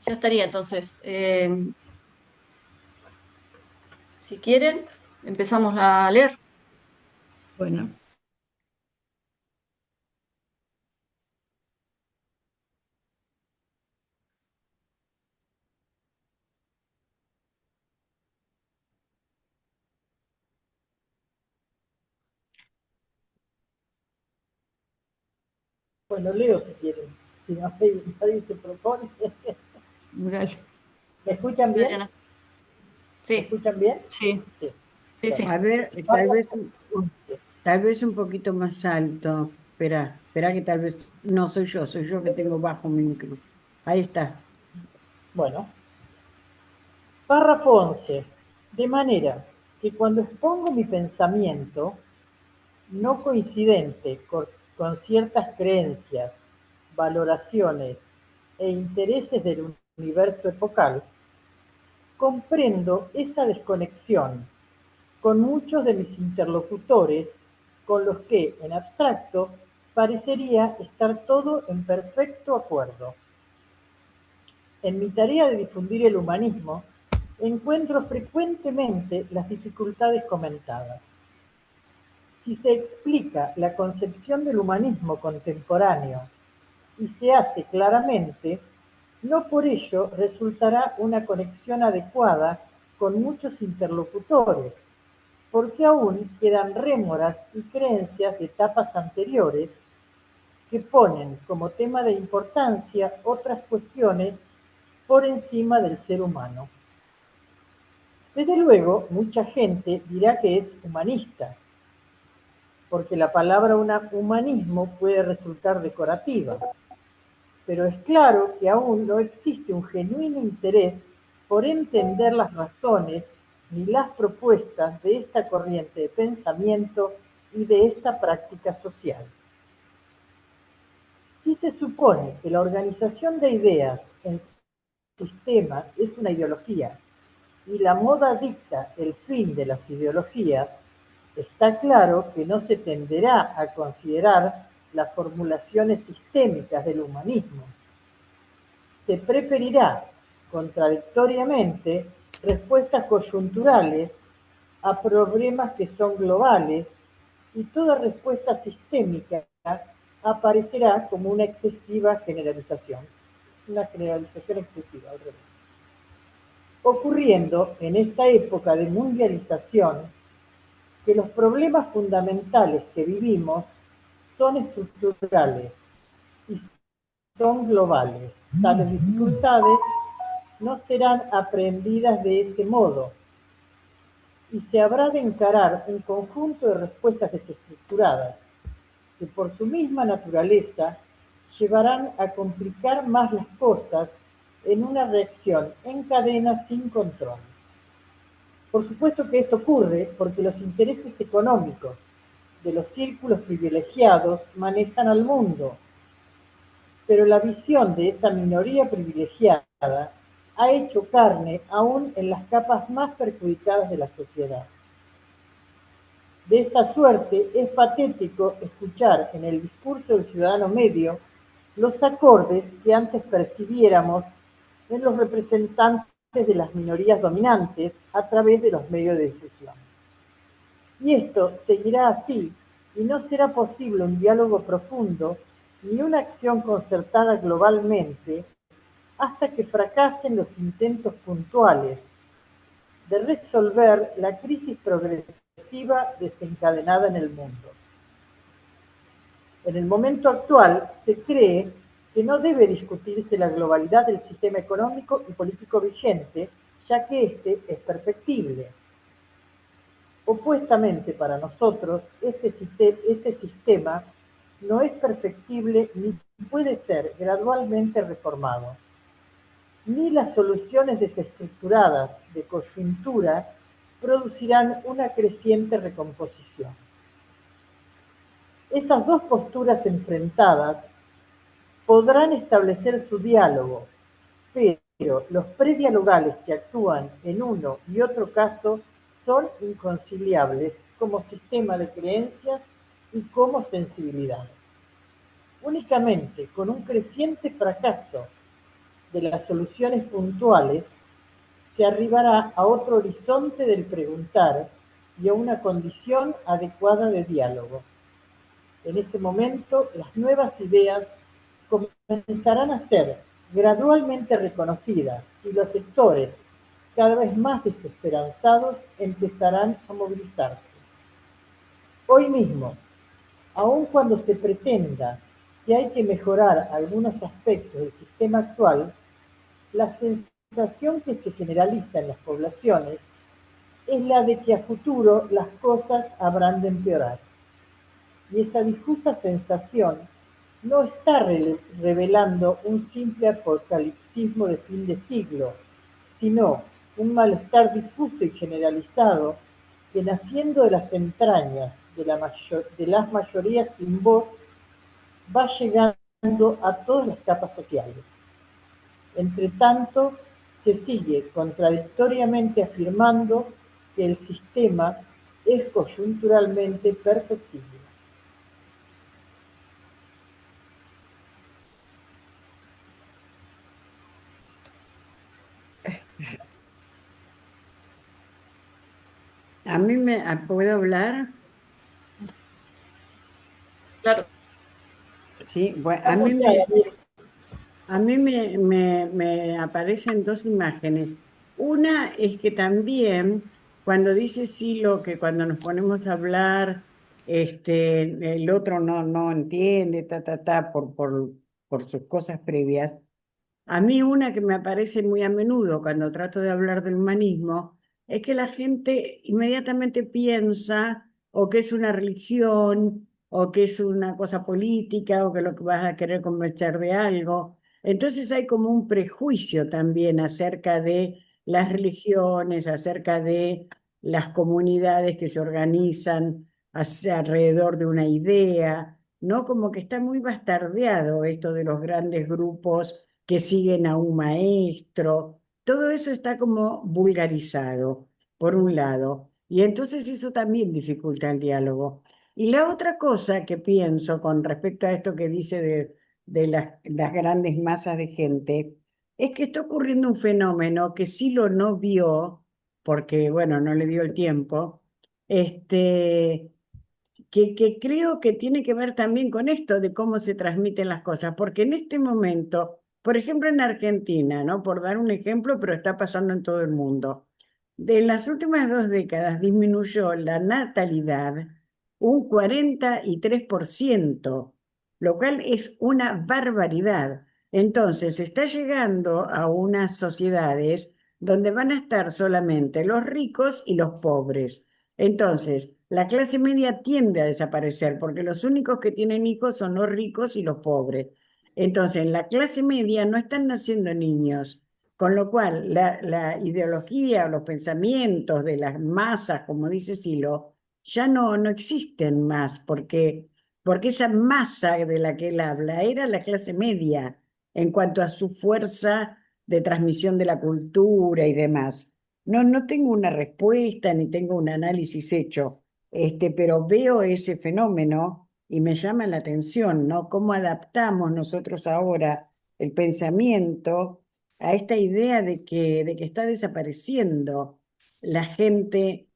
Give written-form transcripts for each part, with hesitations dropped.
ya estaría. Entonces, si quieren, empezamos a leer. Bueno, Bueno, leo si quieren. Si no, nadie se propone. dale. ¿Me escuchan bien? Adriana. ¿Me Sí, escuchan bien? Sí, Sí. sí, Bueno. a sí. ver, Vamos. tal vez un poquito más alto. Espera, espera que tal vez no soy yo que tengo bajo mi micro. Ahí está. Bueno, párrafo 11. De manera que cuando expongo mi pensamiento, no coincidente con ciertas creencias, valoraciones e intereses del universo epocal, comprendo esa desconexión con muchos de mis interlocutores con los que, en abstracto, parecería estar todo en perfecto acuerdo. En mi tarea de difundir el humanismo, encuentro frecuentemente las dificultades comentadas. Si se explica la concepción del humanismo contemporáneo y se hace claramente, no por ello resultará una conexión adecuada con muchos interlocutores, porque aún quedan rémoras y creencias de etapas anteriores que ponen como tema de importancia otras cuestiones por encima del ser humano. Desde luego, mucha gente dirá que es humanista, porque la palabra humanismo puede resultar decorativa, pero es claro que aún no existe un genuino interés por entender las razones ni las propuestas de esta corriente de pensamiento y de esta práctica social. Si se supone que la organización de ideas en sistemas es una ideología y la moda dicta el fin de las ideologías, está claro que no se tenderá a considerar las formulaciones sistémicas del humanismo. Se preferirá, contradictoriamente, respuestas coyunturales a problemas que son globales y toda respuesta sistémica aparecerá como una excesiva generalización, una generalización excesiva, al revés. Ocurriendo en esta época de mundialización que los problemas fundamentales que vivimos son estructurales y son globales. Tales dificultades no serán aprehendidas de ese modo y se habrá de encarar un conjunto de respuestas desestructuradas que por su misma naturaleza llevarán a complicar más las cosas en una reacción en cadena sin control. Por supuesto que esto ocurre porque los intereses económicos de los círculos privilegiados manejan al mundo, pero la visión de esa minoría privilegiada ha hecho carne aún en las capas más perjudicadas de la sociedad. De esta suerte, es patético escuchar en el discurso del ciudadano medio los acordes que antes percibiéramos en los representantes de las minorías dominantes a través de los medios de difusión. Y esto seguirá así, y no será posible un diálogo profundo ni una acción concertada globalmente hasta que fracasen los intentos puntuales de resolver la crisis progresiva desencadenada en el mundo. En el momento actual se cree que no debe discutirse la globalidad del sistema económico y político vigente, ya que éste es perfectible. Opuestamente para nosotros, este sistema no es perfectible ni puede ser gradualmente reformado, ni las soluciones desestructuradas de coyuntura producirán una creciente recomposición. Esas dos posturas enfrentadas podrán establecer su diálogo, pero los predialogales que actúan en uno y otro caso son inconciliables como sistema de creencias y como sensibilidad. Únicamente con un creciente fracaso de las soluciones puntuales, se arribará a otro horizonte del preguntar y a una condición adecuada de diálogo. En ese momento, las nuevas ideas comenzarán a ser gradualmente reconocidas y los sectores, cada vez más desesperanzados, empezarán a movilizarse. Hoy mismo, aun cuando se pretenda que hay que mejorar algunos aspectos del sistema actual, la sensación que se generaliza en las poblaciones es la de que a futuro las cosas habrán de empeorar. Y esa difusa sensación no está revelando un simple apocalipsismo de fin de siglo, sino un malestar difuso y generalizado que, naciendo de las entrañas de las mayorías sin voz, va llegando a todas las capas sociales. Entre tanto, se sigue contradictoriamente afirmando que el sistema es coyunturalmente perfectible. A mí ¿puedo hablar? Claro, Sí, bueno, Estamos ya, Daniel. a mí me aparecen dos imágenes. Una es que también cuando dice Silo que cuando nos ponemos a hablar, el otro no entiende, por sus cosas previas. A mí una que me aparece muy a menudo cuando trato de hablar del humanismo es que la gente inmediatamente piensa o que es una religión o que es una cosa política o que lo que vas a querer convencer de algo. Entonces hay como un prejuicio también acerca de las religiones, acerca de las comunidades que se organizan alrededor de una idea, ¿no? Como que está muy bastardeado esto de los grandes grupos que siguen a un maestro. Todo eso está como vulgarizado, por un lado, y entonces eso también dificulta el diálogo. Y la otra cosa que pienso con respecto a esto que dice de las grandes masas de gente, es que está ocurriendo un fenómeno que Silo no vio, porque, bueno, no le dio el tiempo, este, que creo que tiene que ver también con esto de cómo se transmiten las cosas, porque en este momento, por ejemplo en Argentina, ¿no? Por dar un ejemplo, pero está pasando en todo el mundo, de las últimas 2 décadas disminuyó la natalidad un 43%, lo cual es una barbaridad. Entonces, se está llegando a unas sociedades donde van a estar solamente los ricos y los pobres. Entonces, la clase media tiende a desaparecer porque los únicos que tienen hijos son los ricos y los pobres. Entonces, en la clase media no están naciendo niños, con lo cual la ideología o los pensamientos de las masas, como dice Silo, ya no existen más porque esa masa de la que él habla era la clase media en cuanto a su fuerza de transmisión de la cultura y demás. No tengo una respuesta ni tengo un análisis hecho, pero veo ese fenómeno y me llama la atención, ¿no? Cómo adaptamos nosotros ahora el pensamiento a esta idea de que está desapareciendo la gente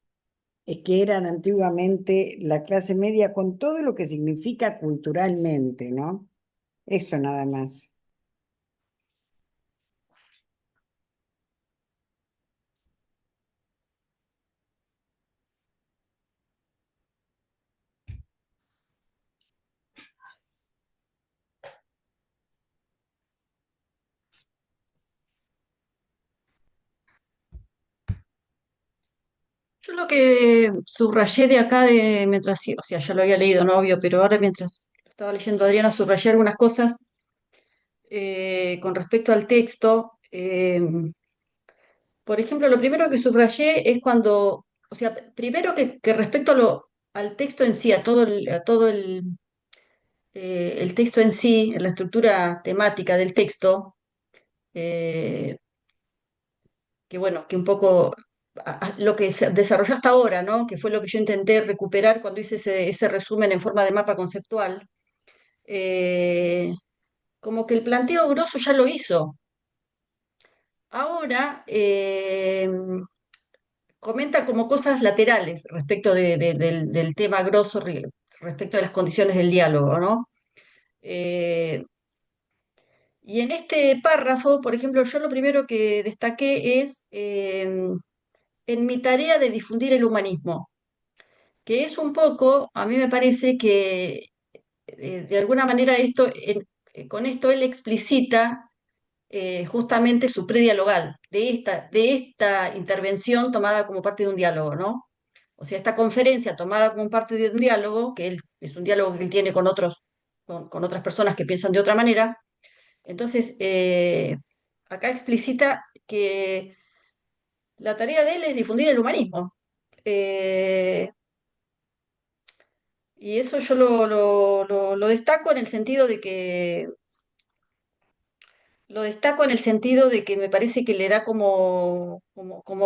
que eran antiguamente la clase media con todo lo que significa culturalmente, ¿no? Eso nada más. yo lo que subrayé de acá, mientras, o sea, ya lo había leído, no obvio, pero ahora mientras estaba leyendo a Adriana, subrayé algunas cosas con respecto al texto. Por ejemplo, lo primero que subrayé es cuando, o sea, primero que respecto al texto en sí, a todo el texto en sí, la estructura temática del texto, eh, que bueno, que un poco lo que se desarrolló hasta ahora, ¿no? Que fue lo que yo intenté recuperar cuando hice ese resumen en forma de mapa conceptual, eh, como que el planteo grosso ya lo hizo. ahora comenta como cosas laterales respecto del tema grosso, respecto de las condiciones del diálogo, ¿no? Eh, y en este párrafo, por ejemplo, yo lo primero que destaqué es en mi tarea de difundir el humanismo, que es un poco, a mí me parece que de alguna manera con esto él explicita justamente su predialogal, de esta intervención tomada como parte de un diálogo, ¿no? O sea, esta conferencia tomada como parte de un diálogo, que él, es un diálogo que él tiene con con otras personas que piensan de otra manera. Entonces, acá explicita que la tarea de él es difundir el humanismo. Eh, y eso yo lo destaco en el sentido de que me parece que le da como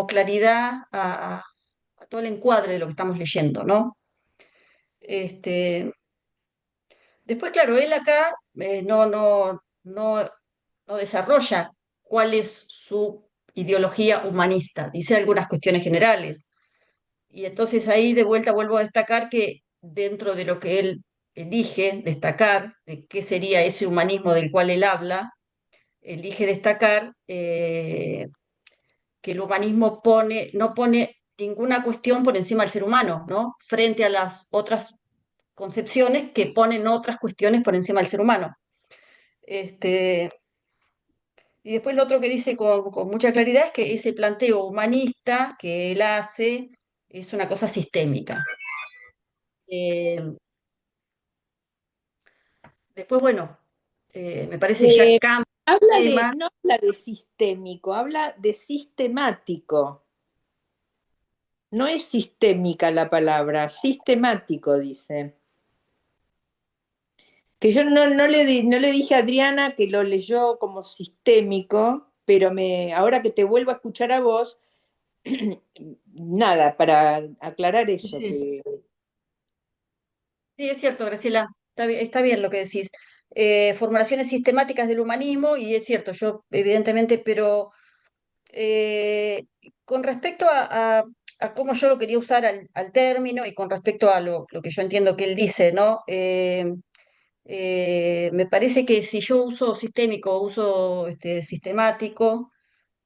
claridad a todo el encuadre de lo que estamos leyendo, ¿no? Este, después, claro, él acá no desarrolla cuál es su ideología humanista, dice algunas cuestiones generales. Y entonces ahí de vuelta vuelvo a destacar que dentro de lo que él elige destacar, de qué sería ese humanismo del cual él habla, elige destacar que el humanismo no pone ninguna cuestión por encima del ser humano, ¿no? Frente a las otras concepciones que ponen otras cuestiones por encima del ser humano. Este, y después lo otro que dice con mucha claridad es que ese planteo humanista que él hace es una cosa sistémica. Eh, después, bueno, me parece ya Eh, cambia habla el de, tema. no habla de sistémico, habla de sistemático. No es sistémica la palabra, sistemático, dice. Que yo no le dije a Adriana que lo leyó como sistémico, pero ahora que te vuelvo a escuchar a vos, nada, para aclarar eso, Sí, que sí, es cierto, Graciela, está bien lo que decís. Formulaciones sistemáticas del humanismo, y es cierto, yo evidentemente, pero eh, con respecto a cómo yo lo quería usar al término y con respecto a lo que yo entiendo que él dice, ¿no? Me parece que si yo uso sistémico o uso sistemático,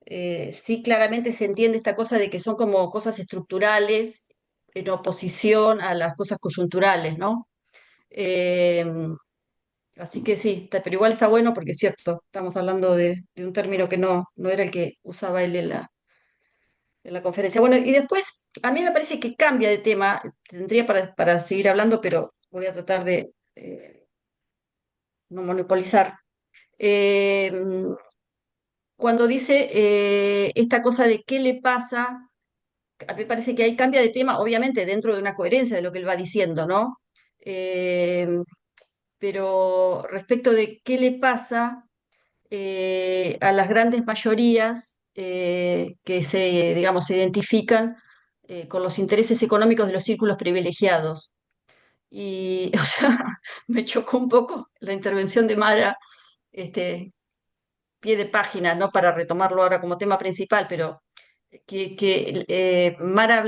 sí claramente se entiende esta cosa de que son como cosas estructurales en oposición a las cosas coyunturales, ¿no? Eh, Así que sí, pero igual está bueno porque es cierto, estamos hablando de un término que no era el que usaba él en la conferencia. Bueno, y después a mí me parece que cambia de tema, tendría para seguir hablando, pero voy a tratar de no monopolizar. Eh, Cuando dice esta cosa de qué le pasa, a mí me parece que ahí cambia de tema, obviamente dentro de una coherencia de lo que él va diciendo, ¿no? Eh, pero respecto de qué le pasa a las grandes mayorías que digamos, se identifican con los intereses económicos de los círculos privilegiados. Y, o sea, me chocó un poco la intervención de Mara, este, pie de página, no para retomarlo ahora como tema principal, pero que Mara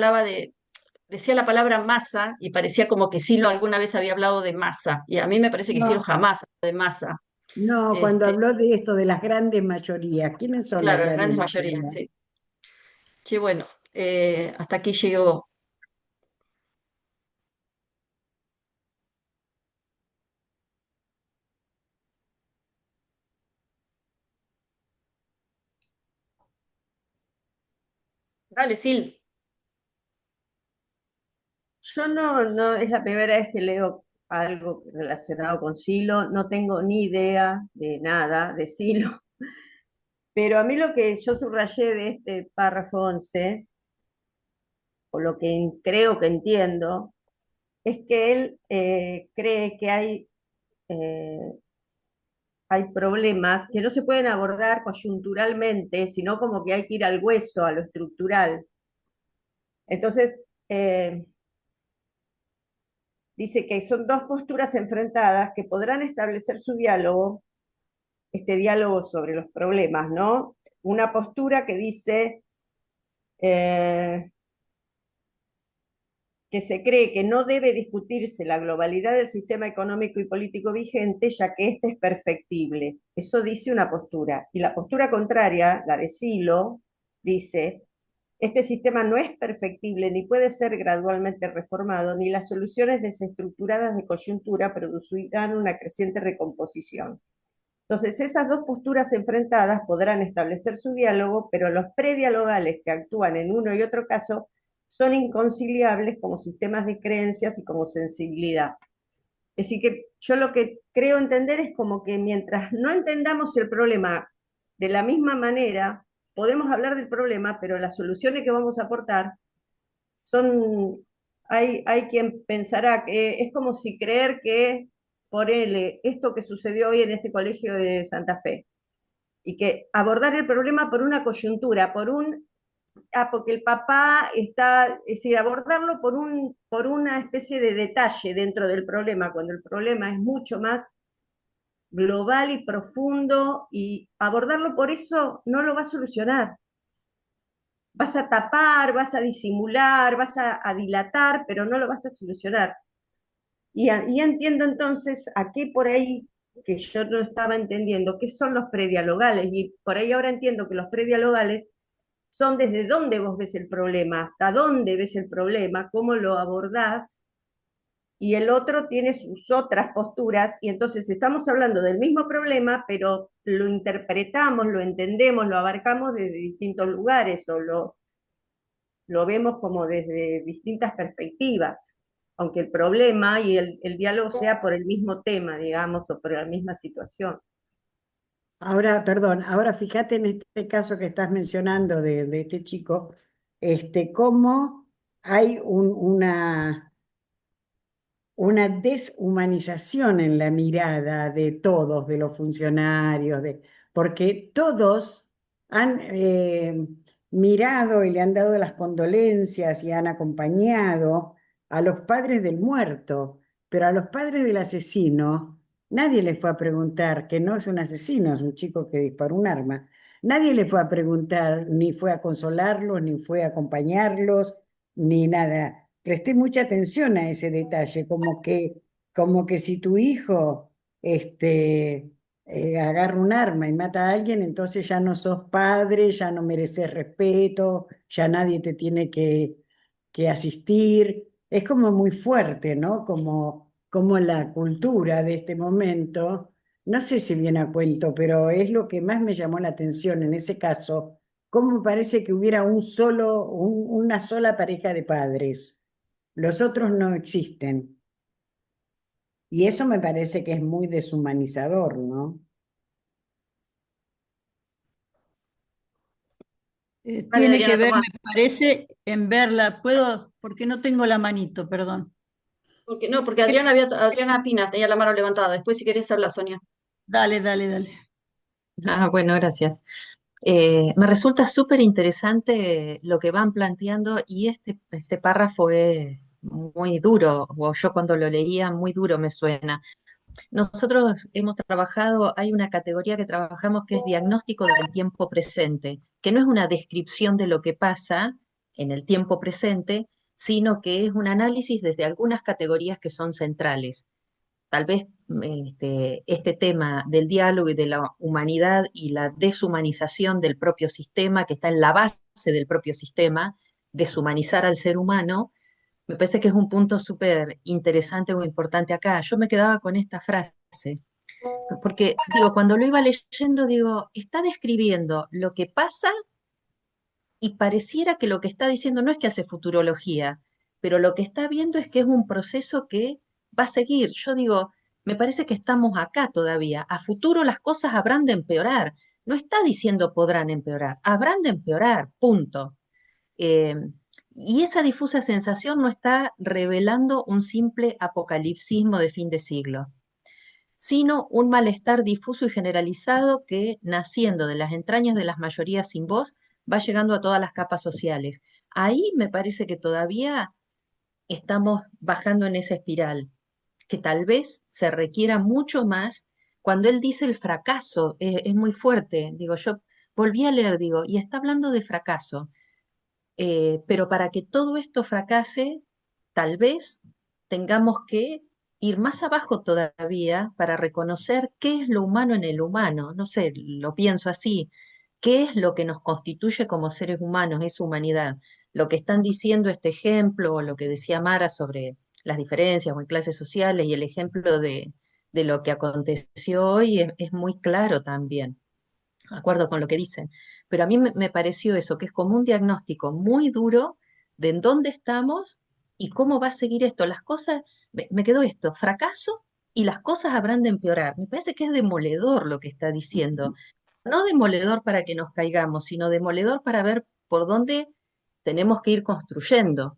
decía la palabra masa y parecía como que Silo alguna vez había hablado de masa, y a mí me parece que Silo No, jamás habló de masa. no, cuando Este, habló de esto, de las grandes mayorías, ¿quiénes son las claro, las grandes grandes mayorías, mayorías? sí. Che, bueno, hasta aquí llegó. Dale, Sil. Yo no, es la primera vez que leo algo relacionado con Silo, no tengo ni idea de nada de Silo, pero a mí lo que yo subrayé de este párrafo 11, o lo que creo que entiendo, es que él cree que eh, hay problemas que no se pueden abordar coyunturalmente, sino como que hay que ir al hueso, a lo estructural. Entonces, eh, dice que son dos posturas enfrentadas que podrán establecer su diálogo, este diálogo sobre los problemas, ¿no? una postura que dice eh, que se cree que no debe discutirse la globalidad del sistema económico y político vigente, ya que éste es perfectible. Eso dice una postura. Y la postura contraria, la de Silo, dice, este sistema no es perfectible ni puede ser gradualmente reformado, ni las soluciones desestructuradas de coyuntura producirán una creciente recomposición. Entonces, esas dos posturas enfrentadas podrán establecer su diálogo, pero los predialogales que actúan en uno y otro caso son inconciliables como sistemas de creencias y como sensibilidad. Es decir, que yo lo que creo entender es como que mientras no entendamos el problema de la misma manera, podemos hablar del problema, pero las soluciones que vamos a aportar son, hay quien pensará que es como si creer que por él, esto que sucedió hoy en este colegio de Santa Fe, y que abordar el problema por una coyuntura, porque el papá está, es decir, abordarlo por una especie de detalle dentro del problema, cuando el problema es mucho más global y profundo, y abordarlo por eso no lo va a solucionar. Vas a tapar, vas a disimular, vas a dilatar, pero no lo vas a solucionar. Y entiendo entonces a qué por ahí, que yo no estaba entendiendo, qué son los predialogales, y por ahí ahora entiendo que los predialogales son desde dónde vos ves el problema, hasta dónde ves el problema, cómo lo abordás, y el otro tiene sus otras posturas, y entonces estamos hablando del mismo problema, pero lo interpretamos, lo entendemos, lo abarcamos desde distintos lugares, o lo vemos como desde distintas perspectivas, aunque el problema y el diálogo sea por el mismo tema, digamos, o por la misma situación. Ahora, perdón, ahora fíjate en este caso que estás mencionando de este chico, cómo hay una deshumanización en la mirada de todos, de los funcionarios, porque todos han mirado y le han dado las condolencias y han acompañado a los padres del muerto, pero a los padres del asesino nadie le fue a preguntar, que no es un asesino, es un chico que disparó un arma, nadie le fue a preguntar, ni fue a consolarlos, ni fue a acompañarlos, ni nada. Presté mucha atención a ese detalle, como que si tu hijo agarra un arma y mata a alguien, entonces ya no sos padre, ya no mereces respeto, ya nadie te tiene que asistir. Es como muy fuerte, ¿no? Como la cultura de este momento, no sé si viene a cuento, pero es lo que más me llamó la atención en ese caso, cómo parece que hubiera una sola pareja de padres. Los otros no existen. Y eso me parece que es muy deshumanizador, ¿no? Vale, Tiene que Adriana, ver, toma. me parece, en verla. Puedo, porque no tengo la manito, perdón. Porque Adriana Pina tenía la mano levantada. Después, si querés, habla, Sonia. Dale, dale, dale. Ah, bueno, gracias. Me resulta súper interesante lo que van planteando y este párrafo es muy duro, o yo cuando lo leía muy duro me suena. Nosotros hemos trabajado, hay una categoría que trabajamos que es diagnóstico del tiempo presente, que no es una descripción de lo que pasa en el tiempo presente, sino que es un análisis desde algunas categorías que son centrales. Tal vez este tema del diálogo y de la humanidad y la deshumanización del propio sistema, que está en la base del propio sistema, deshumanizar al ser humano, me parece que es un punto súper interesante o importante acá. Yo me quedaba con esta frase, porque digo, cuando lo iba leyendo, digo, está describiendo lo que pasa y pareciera que lo que está diciendo no es que hace futurología, pero lo que está viendo es que es un proceso que va a seguir. Yo digo, me parece que estamos acá todavía. A futuro las cosas habrán de empeorar. No está diciendo podrán empeorar, habrán de empeorar, punto. Eh, y esa difusa sensación no está revelando un simple apocalipsismo de fin de siglo, sino un malestar difuso y generalizado que, naciendo de las entrañas de las mayorías sin voz, va llegando a todas las capas sociales. Ahí me parece que todavía estamos bajando en esa espiral, que tal vez se requiera mucho más. Cuando él dice el fracaso, es muy fuerte. Digo, yo volví a leer, digo, y está hablando de fracaso. Pero para que todo esto fracase, tal vez tengamos que ir más abajo todavía para reconocer qué es lo humano en el humano. No sé, lo pienso así. ¿Qué es lo que nos constituye como seres humanos, esa humanidad? Lo que están diciendo este ejemplo, o lo que decía Mara sobre las diferencias o en clases sociales, y el ejemplo de lo que aconteció hoy es muy claro también, de acuerdo con lo que dicen, pero a mí me pareció eso, que es como un diagnóstico muy duro de en dónde estamos y cómo va a seguir esto. Las cosas, me quedó esto, fracaso y las cosas habrán de empeorar. Me parece que es demoledor lo que está diciendo. No demoledor para que nos caigamos, sino demoledor para ver por dónde tenemos que ir construyendo.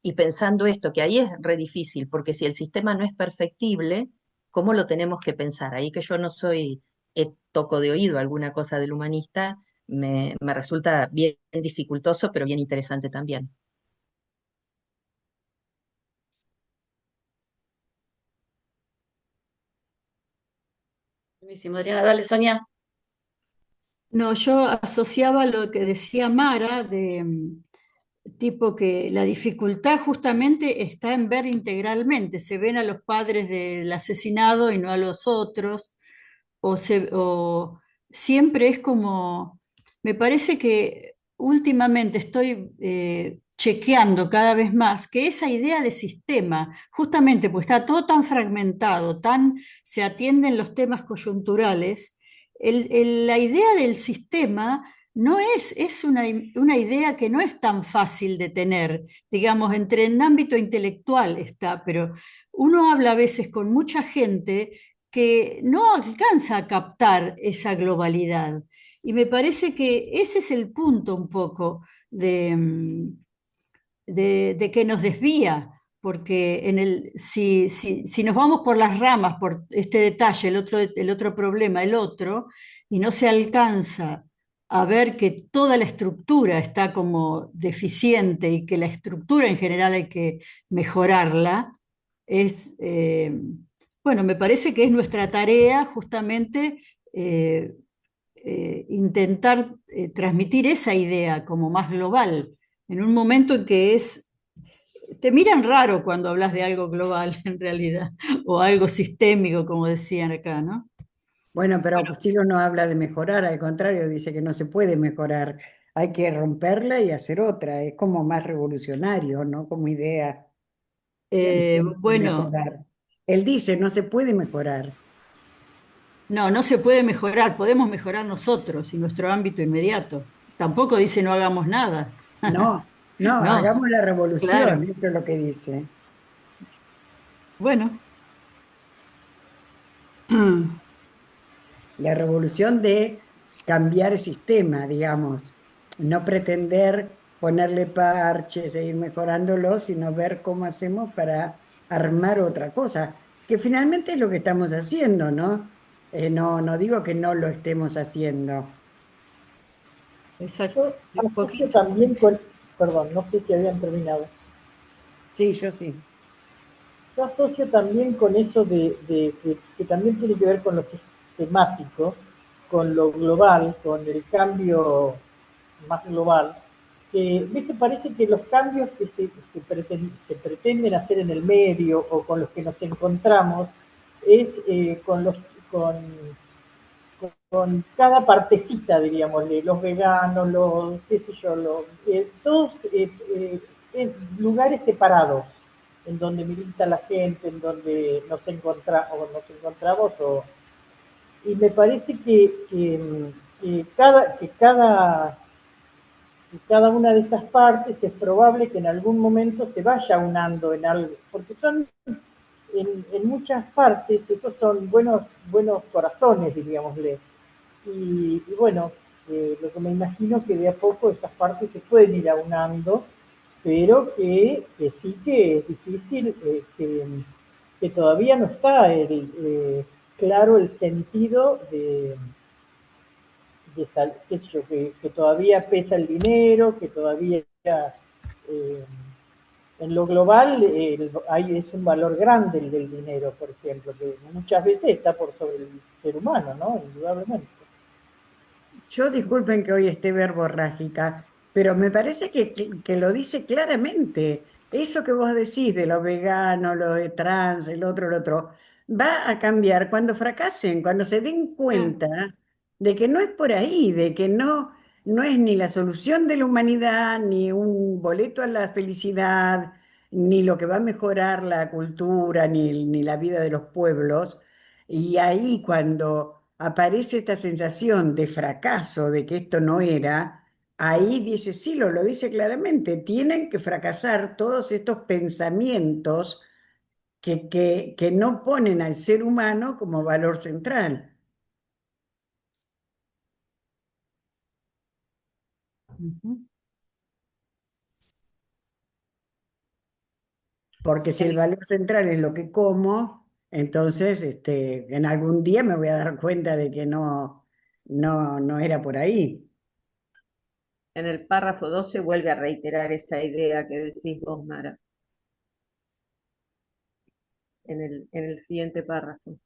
Y pensando esto, que ahí es re difícil, porque si el sistema no es perfectible, ¿cómo lo tenemos que pensar? Ahí que yo no soy toco de oído alguna cosa del humanista, me resulta bien dificultoso, pero bien interesante también. Buenísimo, Adriana, dale, Sonia. No, yo asociaba lo que decía Mara de tipo que la dificultad justamente está en ver integralmente. Se ven a los padres del asesinado y no a los otros, o siempre es como, me parece que últimamente estoy chequeando cada vez más que esa idea de sistema, justamente pues está todo tan fragmentado, se atienden los temas coyunturales, la idea del sistema no es una idea que no es tan fácil de tener, digamos, entre el ámbito intelectual está, pero uno habla a veces con mucha gente que no alcanza a captar esa globalidad. Y me parece que ese es el punto un poco de que nos desvía, porque si nos vamos por las ramas, por este detalle, el otro problema, el otro, y no se alcanza a ver que toda la estructura está como deficiente y que la estructura en general hay que mejorarla, es, bueno, me parece que es nuestra tarea justamente eh, intentar transmitir esa idea como más global, en un momento en que te miran raro cuando hablas de algo global en realidad, o algo sistémico, como decían acá, ¿no? Bueno, pero Agustino no habla de mejorar, al contrario, dice que no se puede mejorar, hay que romperla y hacer otra, es como más revolucionario, ¿no? Como idea de Bueno, mejorar. Él dice, no se puede mejorar. no, no se puede mejorar, podemos mejorar nosotros y nuestro ámbito inmediato. Tampoco dice no hagamos nada. No, no, No, hagamos la revolución, claro. eso es lo que dice. Bueno, La revolución de cambiar el sistema, digamos, no pretender ponerle parches e ir mejorándolo, sino ver cómo hacemos para armar otra cosa, que finalmente es lo que estamos haciendo, ¿no? No, no digo que no lo estemos haciendo. exacto. Yo Un asocio poquito. también con, perdón, no sé si habían terminado. Sí, yo sí. Yo asocio también con eso que también tiene que ver con lo sistemático, con lo global, con el cambio más global, que me parece que los cambios que se pretenden hacer en el medio o con los que nos encontramos es con, con cada partecita, diríamos, los veganos, los, qué sé yo, todos lugares separados en donde milita la gente, en donde nos encontramos, y me parece que cada una de esas partes es probable que en algún momento se vaya unando en algo, porque son en muchas partes, esos son buenos corazones, diríamosle. Y bueno, lo que me imagino que de a poco esas partes se pueden ir aunando, pero que sí que es difícil, que todavía no está claro el sentido qué sé yo, que todavía pesa el dinero, que todavía eh, en lo global es un valor grande el del dinero, por ejemplo, que muchas veces está por sobre el ser humano, ¿no? Indudablemente. Yo disculpen que hoy esté verborrágica, pero me parece que lo dice claramente. Eso que vos decís de lo vegano, lo de trans, el otro, va a cambiar cuando fracasen, cuando se den Ah, cuenta de que no es por ahí, de que no, no es ni la solución de la humanidad, ni un boleto a la felicidad, ni lo que va a mejorar la cultura, ni la vida de los pueblos. Y ahí cuando aparece esta sensación de fracaso, de que esto no era, ahí dice, sí, lo dice claramente, tienen que fracasar todos estos pensamientos que no ponen al ser humano como valor central. Ujú. Porque si en el valor central es lo que como, entonces en algún día me voy a dar cuenta de que no era por ahí. en el párrafo 12 vuelve a reiterar esa idea que decís vos, Mara, en el siguiente párrafo.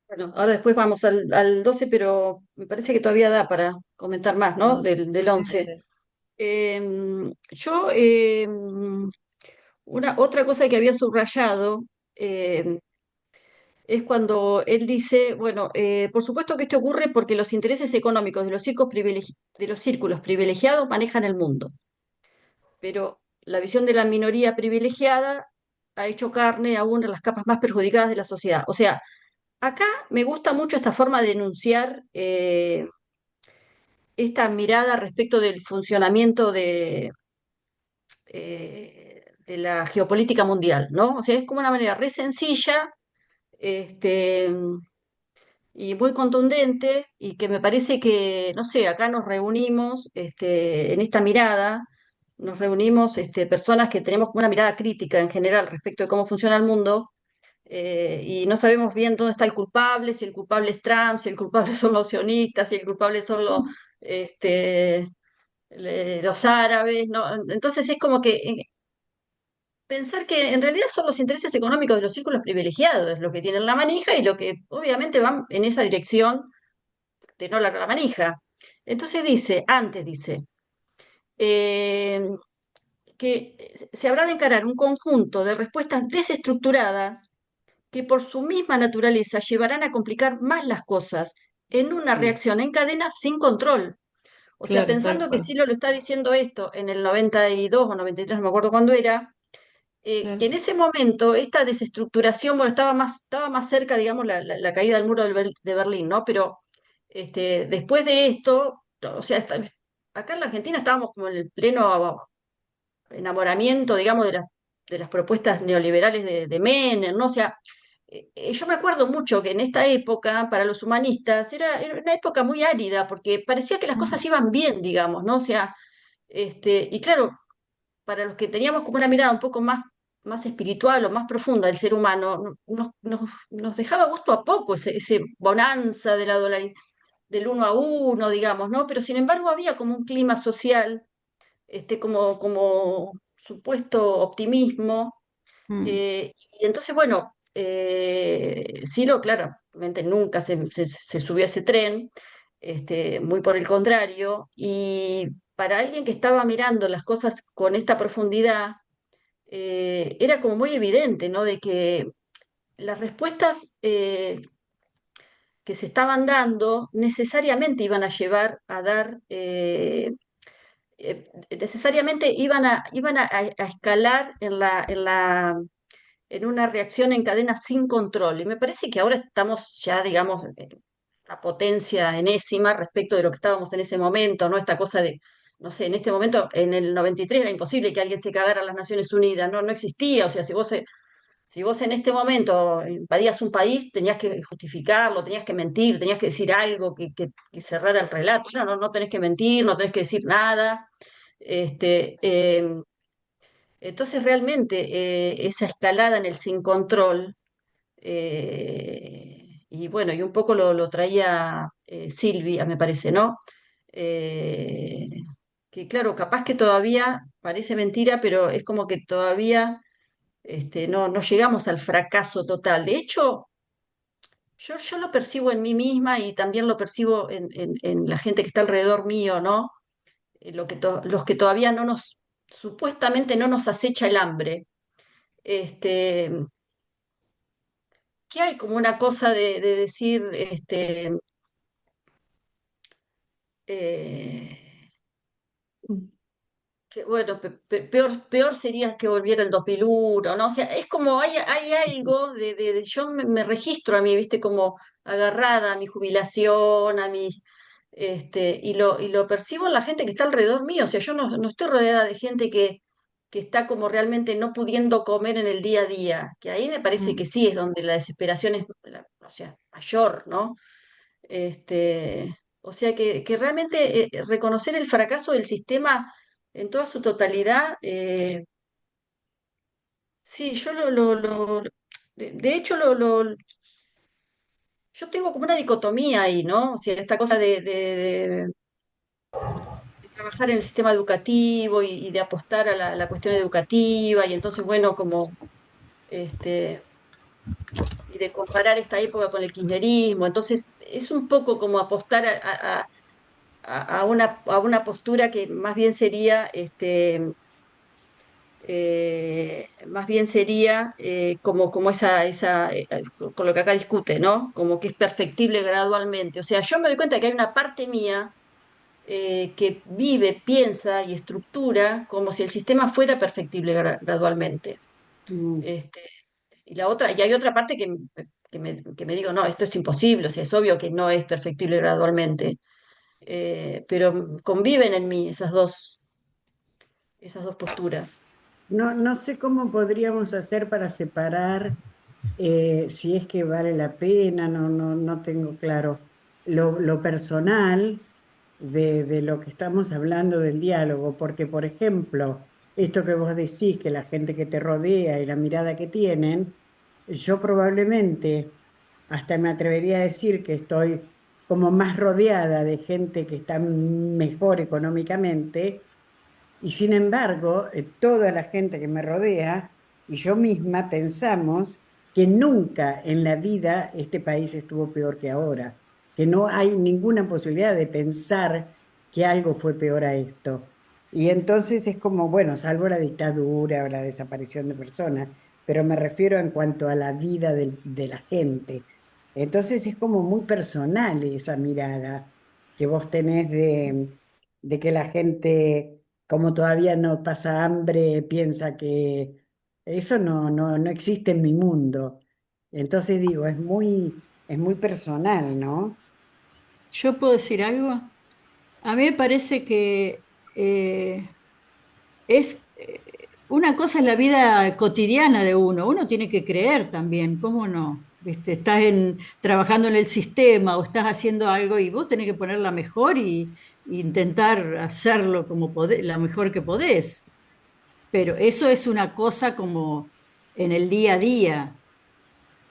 Bueno, ahora después vamos al 12, pero me parece que todavía da para comentar más, ¿no? Del Sí, 11. sí. Yo, otra cosa que había subrayado eh, es cuando él dice, bueno, por supuesto que esto ocurre porque los intereses económicos de de los círculos privilegiados manejan el mundo, pero la visión de la minoría privilegiada ha hecho carne aún en las capas más perjudicadas de la sociedad. O sea, acá me gusta mucho esta forma de enunciar esta mirada respecto del funcionamiento de la geopolítica mundial, ¿no? O sea, es como una manera re sencilla, este, y muy contundente, y que me parece que, no sé, acá nos reunimos en esta mirada, nos reunimos personas que tenemos una mirada crítica en general respecto de cómo funciona el mundo, y no sabemos bien dónde está el culpable, si el culpable es Trump, si el culpable son los sionistas, si el culpable son este, los árabes, ¿no? Entonces es como que pensar que en realidad son los intereses económicos de los círculos privilegiados los que tienen la manija y lo que obviamente van en esa dirección de no la manija. Entonces dice, antes dice, eh, que se habrá de encarar un conjunto de respuestas desestructuradas que por su misma naturaleza llevarán a complicar más las cosas en una Mm. reacción en cadena sin control. O sea, Claro, tal pensando que cual. Silo lo está diciendo esto en el 92 o 93, no me acuerdo cuándo era, que Claro. en ese momento esta desestructuración, bueno, estaba más cerca, digamos, la caída del muro de Berlín, ¿no? Pero después de esto, o sea, acá en la Argentina estábamos como en el pleno enamoramiento, digamos, de las propuestas neoliberales de Menem, ¿no? O sea, yo me acuerdo mucho que en esta época, para los humanistas, era una época muy árida, porque parecía que las cosas iban bien, digamos, ¿no? O sea, y claro, para los que teníamos como una mirada un poco más espiritual o más profunda del ser humano, nos dejaba gusto a poco ese bonanza de del uno a uno, digamos, ¿no? Pero sin embargo había como un clima social, como supuesto optimismo, Mm. y entonces, bueno, Ciro, claramente nunca se subió a ese tren, muy por el contrario, y para alguien que estaba mirando las cosas con esta profundidad, era como muy evidente, ¿no? De que las respuestas que se estaban dando necesariamente iban a llevar a dar, necesariamente iban a escalar en una reacción en cadena sin control. Y me parece que ahora estamos ya, digamos, en la potencia enésima respecto de lo que estábamos en ese momento, ¿no? Esta cosa de, no sé, en este momento, en el 93 era imposible que alguien se cagara a las Naciones Unidas, no existía. O sea, si vos en este momento invadías un país, tenías que justificarlo, tenías que mentir, tenías que decir algo que cerrara el relato. No tenés que mentir, no tenés que decir nada. Este, eh, entonces, realmente, esa escalada en el sin control, y bueno, y un poco lo traía Silvia, me parece, ¿no? Eh, que claro, capaz que todavía parece mentira, pero es como que todavía no llegamos al fracaso total. De hecho, yo lo percibo en mí misma y también lo percibo en la gente que está alrededor mío, ¿no? Los que todavía supuestamente no nos acecha el hambre. Este, que hay como una cosa de decir, eh, que bueno, peor sería que volviera el 2001, ¿no? O sea, es como hay algo yo me registro a mí, viste, como agarrada a mi jubilación, y lo percibo en la gente que está alrededor mío, o sea, yo no estoy rodeada de gente que está como realmente no pudiendo comer en el día a día, que ahí me parece que Mm. sí es donde la desesperación es, o sea, mayor, ¿no? O sea que realmente reconocer el fracaso del sistema en toda su totalidad, sí, yo de hecho yo tengo como una dicotomía ahí, ¿no? O sea, esta cosa de trabajar en el sistema educativo y de apostar a la cuestión educativa, y entonces, bueno, como este, y de comparar esta época con el kirchnerismo, entonces es un poco como apostar a una postura que más bien sería como con lo que acá discute, ¿no? Como que es perfectible gradualmente. O sea, yo me doy cuenta que hay una parte mía que vive, piensa y estructura como si el sistema fuera perfectible gradualmente. Mm. Este, y hay otra parte que me digo, no, esto es imposible, o sea, es obvio que no es perfectible gradualmente. Pero conviven en mí esas dos posturas. No sé cómo podríamos hacer para separar, si es que vale la pena, no tengo claro, lo personal de lo que estamos hablando del diálogo, porque por ejemplo, esto que vos decís, que la gente que te rodea y la mirada que tienen, yo probablemente hasta me atrevería a decir que estoy como más rodeada de gente que está mejor económicamente y sin embargo, toda la gente que me rodea y yo misma pensamos que nunca en la vida este país estuvo peor que ahora, que no hay ninguna posibilidad de pensar que algo fue peor a esto. Y entonces es como, bueno, salvo la dictadura o la desaparición de personas, pero me refiero en cuanto a la vida de la gente. Entonces es como muy personal esa mirada que vos tenés de que la gente como todavía no pasa hambre, piensa que eso no existe en mi mundo. Entonces digo, es muy personal, ¿no? ¿Yo puedo decir algo? A mí me parece que una cosa es la vida cotidiana de uno tiene que creer también, ¿cómo no? ¿Viste? Estás trabajando en el sistema o estás haciendo algo y vos tenés que ponerla mejor y intentar hacerlo como la mejor que podés. Pero eso es una cosa como en el día a día,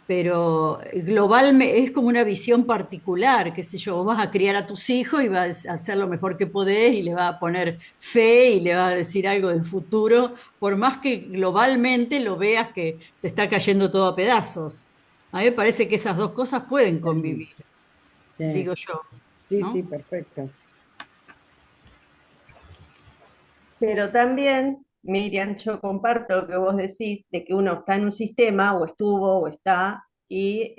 pero globalmente es como una visión particular, qué sé yo, vos vas a criar a tus hijos y vas a hacer lo mejor que podés y le vas a poner fe y le vas a decir algo del futuro, por más que globalmente lo veas que se está cayendo todo a pedazos. A mí me parece que esas dos cosas pueden Sí, convivir, sí, digo yo, sí, ¿no? perfecto. Pero también, Miriam, yo comparto lo que vos decís de que uno está en un sistema, o estuvo, o está, y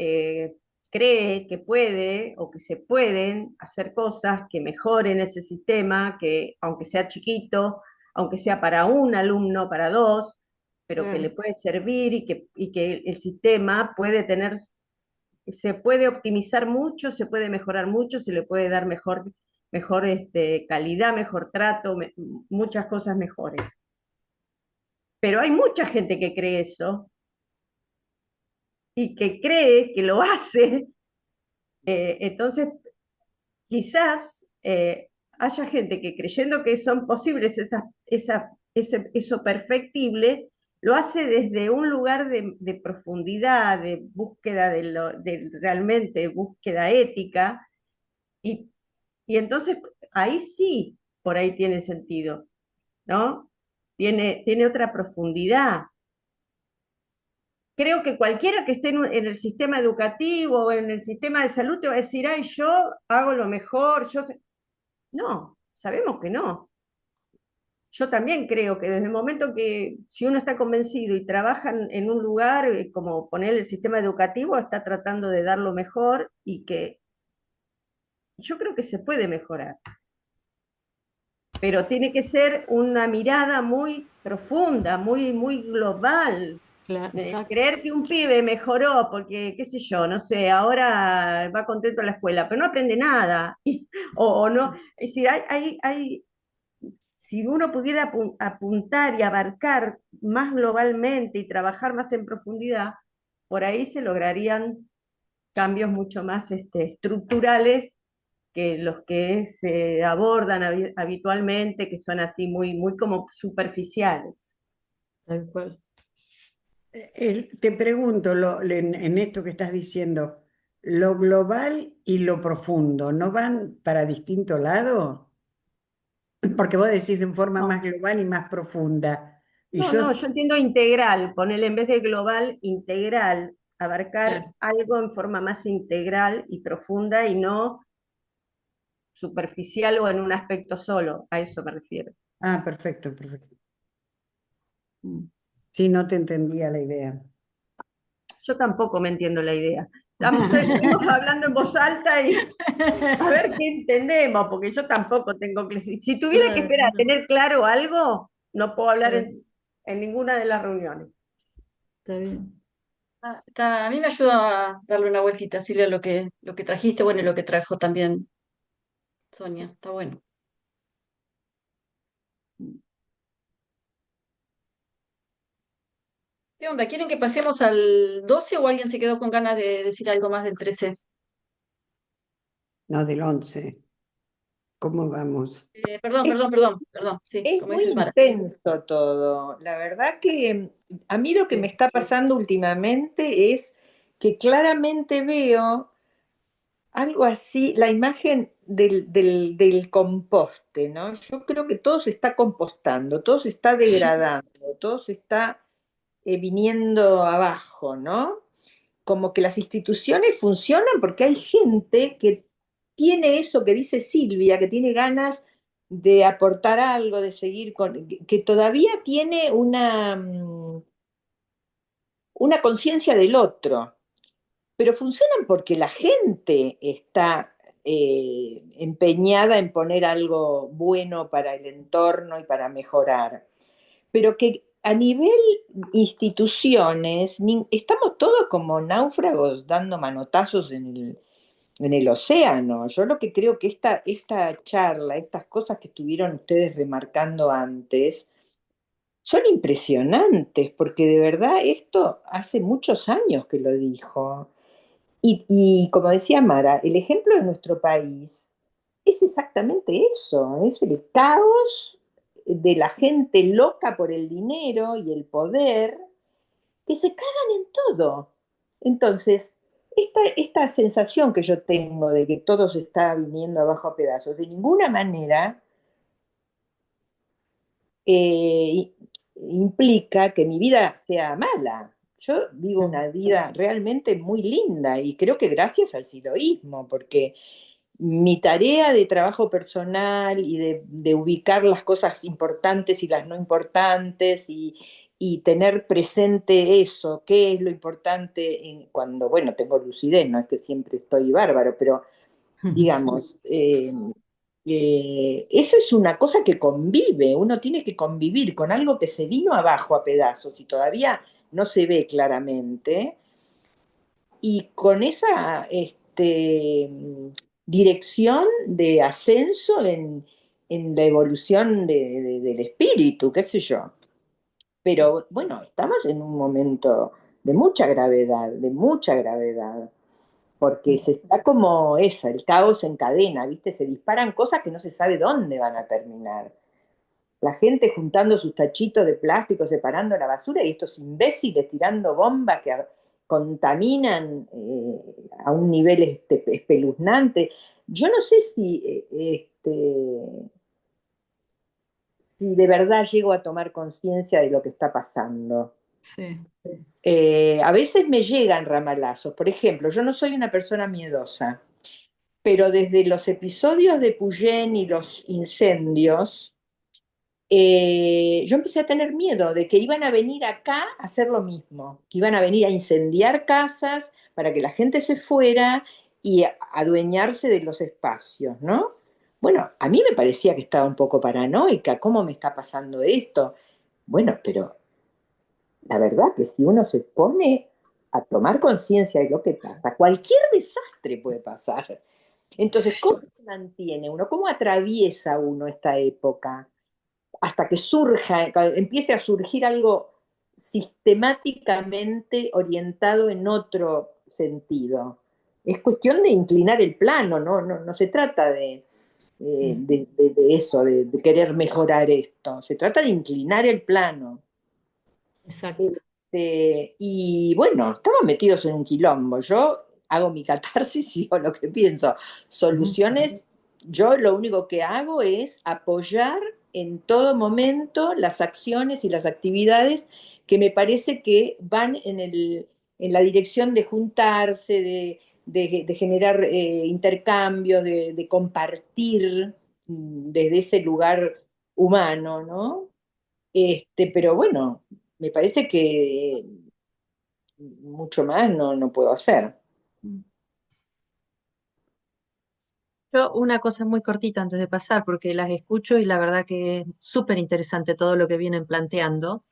cree que puede o que se pueden hacer cosas que mejoren ese sistema, que aunque sea chiquito, aunque sea para un alumno, para dos, pero que le Claro. puede servir y que el sistema puede tener, se puede optimizar mucho, se puede mejorar mucho, se le puede dar mejor calidad, mejor trato, muchas cosas mejores. Pero hay mucha gente que cree eso y que cree que lo hace. Entonces, quizás haya gente que creyendo que son posibles eso perfectible, lo hace desde un lugar de profundidad, de búsqueda de realmente búsqueda ética, y, y entonces ahí sí, por ahí tiene sentido, ¿no? Tiene otra profundidad. creo que cualquiera que esté en el sistema educativo o en el sistema de salud te va a decir, ay, yo hago lo mejor, No, sabemos que no. Yo también creo que desde el momento que si uno está convencido y trabaja en un lugar, como poner el sistema educativo, está tratando de dar lo mejor y que yo creo que se puede mejorar, pero tiene que ser una mirada muy profunda, muy, muy global. Claro, exacto. Creer que un pibe mejoró porque, qué sé yo, no sé, ahora va contento a la escuela, pero no aprende nada, o no, es decir, si uno pudiera apuntar y abarcar más globalmente y trabajar más en profundidad, por ahí se lograrían cambios mucho más estructurales que los que se abordan habitualmente, que son así muy, muy como superficiales. Tal cual. Te pregunto, en esto que estás diciendo, ¿lo global y lo profundo no van para distinto lado? Porque vos decís en forma más No, global y más profunda. Y no, yo, no, yo entiendo integral, ponerle en vez de global, integral, abarcar Claro. algo en forma más integral y profunda y no superficial o en un aspecto solo, a eso me refiero. perfecto, perfecto. Mm. Sí, no te entendía la idea. Yo tampoco me entiendo la idea. Estuvimos hablando en voz alta y a ver qué entendemos, porque yo tampoco tengo que... Si tuviera que Claro, esperar a tener claro algo, no puedo hablar claro, en ninguna de las reuniones. está bien. A mí me ayuda a darle una vueltita, Silvia, a lo que trajiste, bueno, y lo que trajo también Sonia, está bueno. ¿Qué onda? ¿Quieren que pasemos al 12 o alguien se quedó con ganas de decir algo más del 13? No, del 11. ¿Cómo vamos? Perdón, sí, Es como muy dices, Mara. intenso todo. La verdad que a mí lo que me Sí. está pasando últimamente es que claramente veo algo así, la imagen del composte, ¿no? Yo creo que todo se está compostando, todo se está degradando, todo se está viniendo abajo, ¿no? Como que las instituciones funcionan porque hay gente que tiene eso que dice Silvia, que tiene ganas de aportar algo, de seguir con, que todavía tiene una conciencia del otro, pero funcionan porque la gente está empeñada en poner algo bueno para el entorno y para mejorar, pero que a nivel instituciones estamos todos como náufragos dando manotazos en el océano. Yo lo que creo que esta charla, estas cosas que estuvieron ustedes remarcando antes, son impresionantes, porque de verdad esto hace muchos años que lo dijo. Y como decía Mara, el ejemplo de nuestro país es exactamente eso, es el caos de la gente loca por el dinero y el poder que se cagan en todo. Entonces, esta sensación que yo tengo de que todo se está viniendo abajo a pedazos, de ninguna manera eh, implica que mi vida sea mala. Yo vivo una vida realmente muy linda y creo que gracias al siloísmo, porque mi tarea de trabajo personal y de ubicar las cosas importantes y las no importantes y tener presente eso, qué es lo importante cuando, bueno, tengo lucidez, no es que siempre estoy bárbaro, pero digamos, eso es una cosa que convive, uno tiene que convivir con algo que se vino abajo a pedazos y todavía no se ve claramente, y con esa dirección de ascenso en la evolución del espíritu, qué sé yo. Pero bueno, estamos en un momento de mucha gravedad, porque se está como esa, el caos en cadena, ¿viste? Se disparan cosas que no se sabe dónde van a terminar. La gente juntando sus tachitos de plástico, separando la basura, y estos imbéciles tirando bombas que contaminan a un nivel espeluznante. Yo no sé si de verdad llego a tomar conciencia de lo que está pasando. Sí. A veces me llegan ramalazos. Por ejemplo, yo no soy una persona miedosa, pero desde los episodios de Puyén y los incendios, yo empecé a tener miedo de que iban a venir acá a hacer lo mismo, que iban a venir a incendiar casas para que la gente se fuera y a adueñarse de los espacios, ¿no? Bueno, a mí me parecía que estaba un poco paranoica, ¿cómo me está pasando esto? Bueno, pero la verdad que si uno se pone a tomar conciencia de lo que pasa, cualquier desastre puede pasar. Entonces, ¿cómo se mantiene uno? ¿Cómo atraviesa uno esta época? Hasta que surja, empiece a surgir algo sistemáticamente orientado en otro sentido. Es cuestión de inclinar el plano, ¿no? No se trata de eso, de querer mejorar esto, se trata de inclinar el plano. Exacto. Y bueno, estamos metidos en un quilombo. Yo hago mi catarsis y digo lo que pienso. Ujú. Soluciones, yo lo único que hago es apoyar en todo momento las acciones y las actividades que me parece que van en la dirección de juntarse, de generar intercambios, de compartir desde ese lugar humano, ¿no? Pero bueno, me parece que mucho más no puedo hacer. Yo una cosa muy cortita antes de pasar, porque las escucho y la verdad que es súper interesante todo lo que vienen planteando.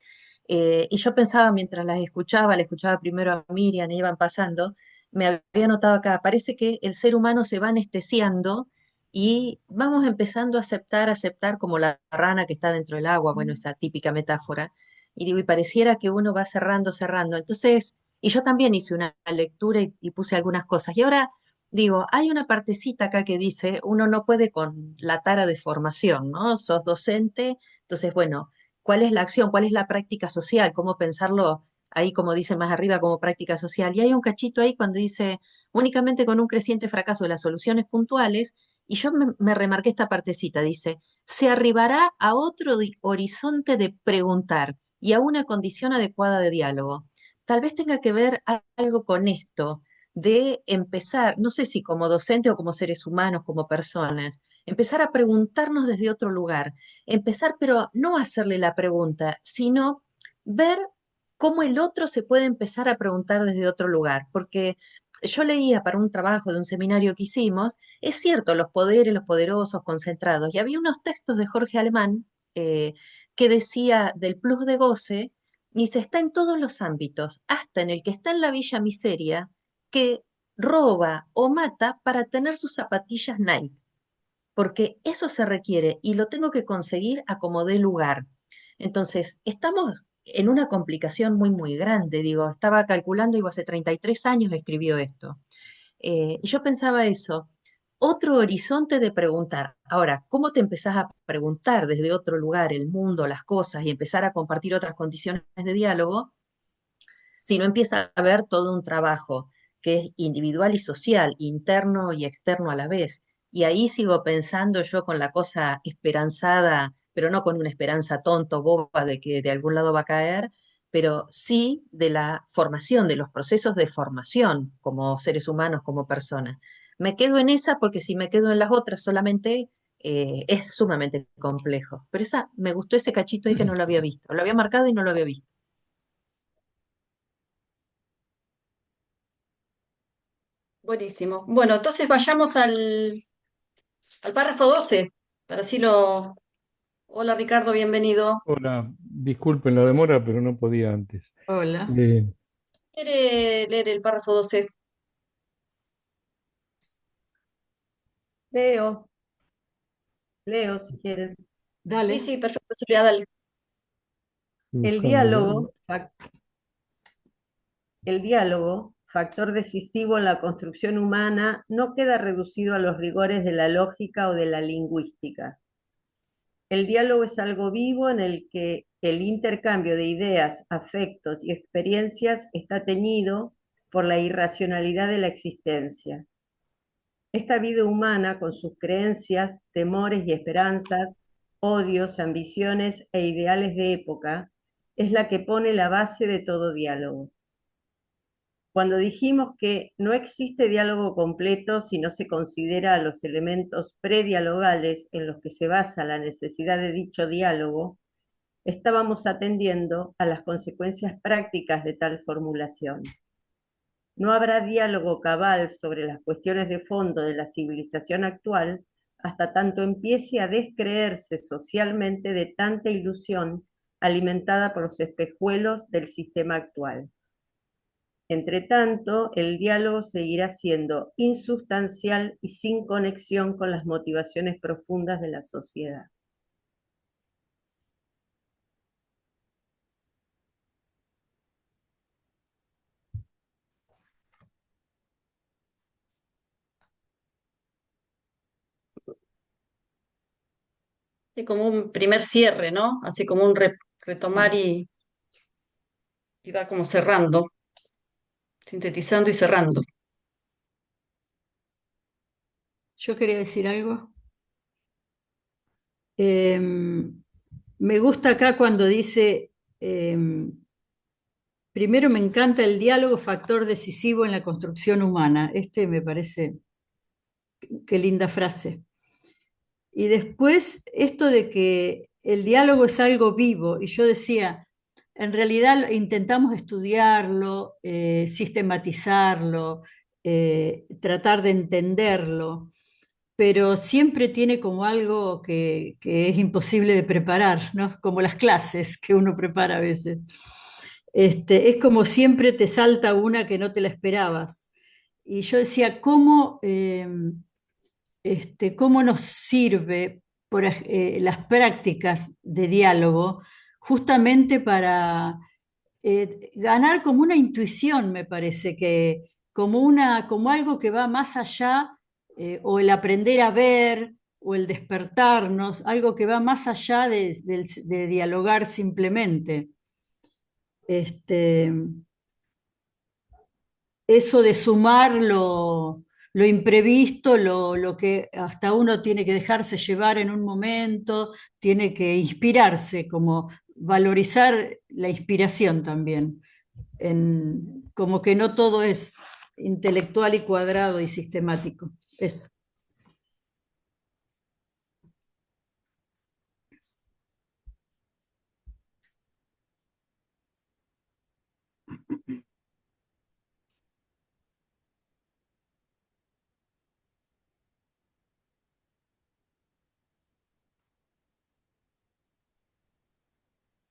Y yo pensaba mientras las escuchaba, le escuchaba primero a Miriam y iban pasando, me había notado acá, parece que el ser humano se va anestesiando y vamos empezando a aceptar como la rana que está dentro del agua, bueno, esa típica metáfora. Y digo, y pareciera que uno va cerrando. Entonces, y yo también hice una lectura y puse algunas cosas. Y ahora digo, hay una partecita acá que dice, uno no puede con la tara de formación, ¿no? Sos docente, entonces, bueno, ¿cuál es la acción? ¿Cuál es la práctica social? ¿Cómo pensarlo ahí, como dice más arriba, como práctica social? Y hay un cachito ahí cuando dice, únicamente con un creciente fracaso de las soluciones puntuales, y yo me remarqué esta partecita, dice, se arribará a otro horizonte de preguntar y a una condición adecuada de diálogo. Tal vez tenga que ver algo con esto de empezar, no sé si como docente o como seres humanos, como personas, empezar a preguntarnos desde otro lugar, empezar, pero no hacerle la pregunta, sino ver cómo el otro se puede empezar a preguntar desde otro lugar, porque yo leía para un trabajo de un seminario que hicimos, es cierto, los poderes, los poderosos, concentrados, y había unos textos de Jorge Alemán que decía del plus de goce, y se está en todos los ámbitos, hasta en el que está en la Villa Miseria, que roba o mata para tener sus zapatillas Nike, porque eso se requiere y lo tengo que conseguir a como dé lugar. Entonces, estamos en una complicación muy grande, digo, estaba calculando, digo, hace 33 años escribió esto. Y yo pensaba eso, otro horizonte de preguntar. Ahora, ¿cómo te empezás a preguntar desde otro lugar el mundo, las cosas y empezar a compartir otras condiciones de diálogo? Si no empieza a haber todo un trabajo que es individual y social, interno y externo a la vez. Y ahí sigo pensando yo con la cosa esperanzada, pero no con una esperanza tonto, boba de que de algún lado va a caer, pero sí de la formación, de los procesos de formación como seres humanos, como personas. Me quedo en esa porque si me quedo en las otras solamente es sumamente complejo. Pero esa, me gustó ese cachito ahí que no lo había visto. Lo había marcado y no lo había visto. Buenísimo. Bueno, entonces vayamos al párrafo 12 para así lo... Hola Ricardo, bienvenido. Hola, disculpen la demora, pero no podía antes. Hola. Eh, ¿Quiere leer el párrafo 12? Leo, Leo, si quieres. Sí, Dale. sí, perfecto, Silvia, dale. estoy El buscándolo. diálogo, el diálogo, factor decisivo en la construcción humana, no queda reducido a los rigores de la lógica o de la lingüística. El diálogo es algo vivo en el que el intercambio de ideas, afectos y experiencias está teñido por la irracionalidad de la existencia. Esta vida humana, con sus creencias, temores y esperanzas, odios, ambiciones e ideales de época, es la que pone la base de todo diálogo. Cuando dijimos que no existe diálogo completo si no se considera a los elementos predialogales en los que se basa la necesidad de dicho diálogo, estábamos atendiendo a las consecuencias prácticas de tal formulación. No habrá diálogo cabal sobre las cuestiones de fondo de la civilización actual hasta tanto empiece a descreerse socialmente de tanta ilusión alimentada por los espejuelos del sistema actual. Entre tanto, el diálogo seguirá siendo insustancial y sin conexión con las motivaciones profundas de la sociedad. Sí, como un primer cierre, ¿no? Así como un retomar y va como cerrando, sintetizando y cerrando. Yo quería decir algo. Me gusta acá cuando dice, primero me encanta el diálogo, factor decisivo en la construcción humana. Este me parece, qué linda frase. Y después esto de que el diálogo es algo vivo, y yo decía, en realidad intentamos estudiarlo, sistematizarlo, tratar de entenderlo, pero siempre tiene como algo que es imposible de preparar, ¿no? Como las clases que uno prepara a veces. Es como siempre te salta una que no te la esperabas. Y yo decía, ¿cómo nos sirve las prácticas de diálogo justamente para ganar como una intuición, me parece, que como algo que va más allá, o el aprender a ver, o el despertarnos, algo que va más allá de dialogar simplemente. Este, Eso de sumar lo imprevisto, lo que hasta uno tiene que dejarse llevar en un momento, tiene que inspirarse, como valorizar la inspiración también, como que no todo es intelectual y cuadrado y sistemático. Eso.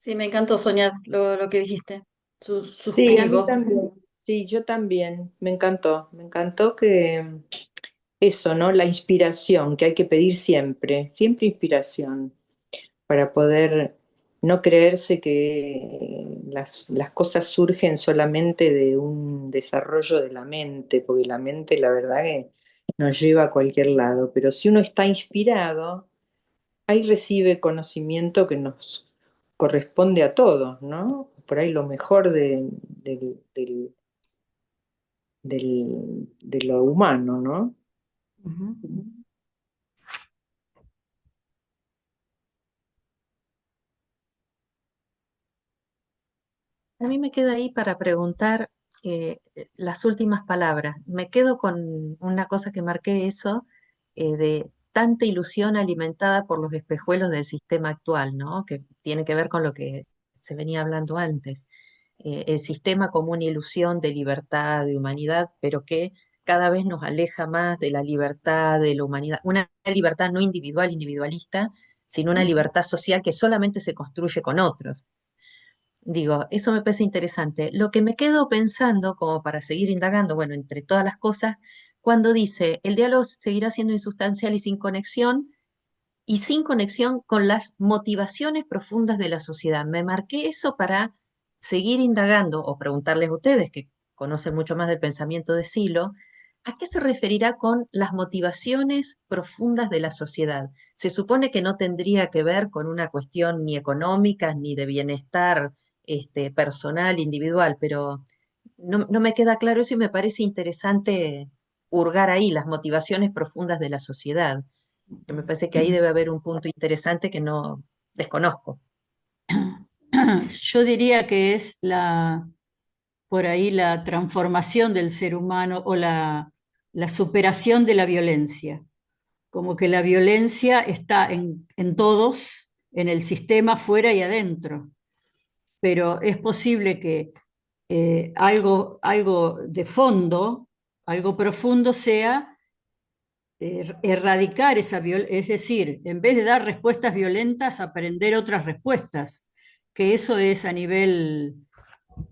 Sí, me encantó, Sonia, lo que dijiste. Sí, a mí Suscribo. también. Sí, yo también. Me encantó. Me encantó que eso, ¿no? La inspiración que hay que pedir siempre, siempre inspiración, para poder no creerse que las cosas surgen solamente de un desarrollo de la mente, porque la mente, la verdad, que nos lleva a cualquier lado. Pero si uno está inspirado, ahí recibe conocimiento que nos corresponde a todos, ¿no? Por ahí lo mejor de lo humano, ¿no? Ujú. A mí me queda ahí para preguntar las últimas palabras. Me quedo con una cosa que marqué eso, de tanta ilusión alimentada por los espejuelos del sistema actual, ¿no? Que tiene que ver con lo que se venía hablando antes. El sistema como una ilusión de libertad, de humanidad, pero que cada vez nos aleja más de la libertad, de la humanidad. Una libertad no individual, individualista, sino una libertad social que solamente se construye con otros. Digo, eso me parece interesante. Lo que me quedo pensando, como para seguir indagando, bueno, entre todas las cosas, cuando dice, el diálogo seguirá siendo insustancial y sin conexión con las motivaciones profundas de la sociedad. Me marqué eso para seguir indagando o preguntarles a ustedes, que conocen mucho más del pensamiento de Silo, ¿a qué se referirá con las motivaciones profundas de la sociedad? Se supone que no tendría que ver con una cuestión ni económica ni de bienestar personal, individual, pero no me queda claro eso y me parece interesante hurgar ahí las motivaciones profundas de la sociedad. Me parece que ahí debe haber un punto interesante que no desconozco. Yo diría que es por ahí la transformación del ser humano o la superación de la violencia. Como que la violencia está en todos, en el sistema, fuera y adentro, pero es posible que algo de fondo, algo profundo sea erradicar esa violencia, es decir, en vez de dar respuestas violentas, aprender otras respuestas, que eso es a nivel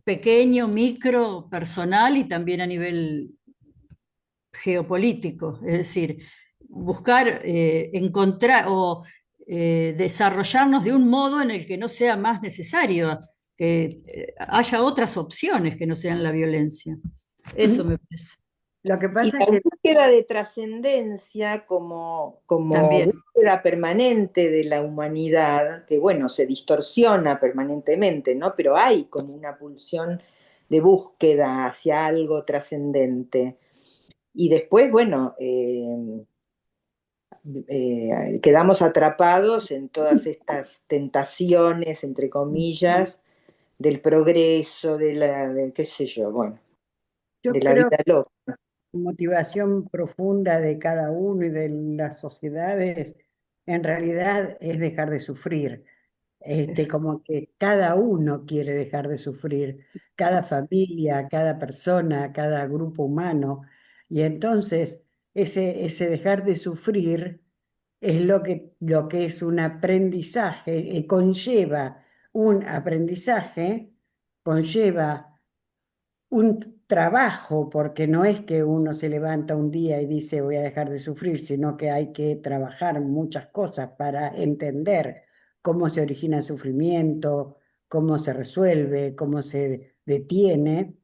pequeño, micro, personal y también a nivel geopolítico, es decir, buscar encontrar o desarrollarnos de un modo en el que no sea más necesario, que haya otras opciones que no sean la violencia. Eso me parece. Lo que Y pasa es la que búsqueda de trascendencia como También. búsqueda permanente de la humanidad, que bueno, se distorsiona permanentemente, ¿no? Pero hay como una pulsión de búsqueda hacia algo trascendente. Y después, bueno, quedamos atrapados en todas estas tentaciones, entre comillas, del progreso, qué sé yo, bueno, de yo la creo vida loca. motivación profunda de cada uno y de las sociedades, en realidad es dejar de sufrir. Como que cada uno quiere dejar de sufrir, cada familia, cada persona, cada grupo humano. Y entonces ese dejar de sufrir es lo que es un aprendizaje, conlleva un aprendizaje, conlleva un trabajo, porque no es que uno se levanta un día y dice voy a dejar de sufrir, sino que hay que trabajar muchas cosas para entender cómo se origina el sufrimiento, cómo se resuelve, cómo se detiene,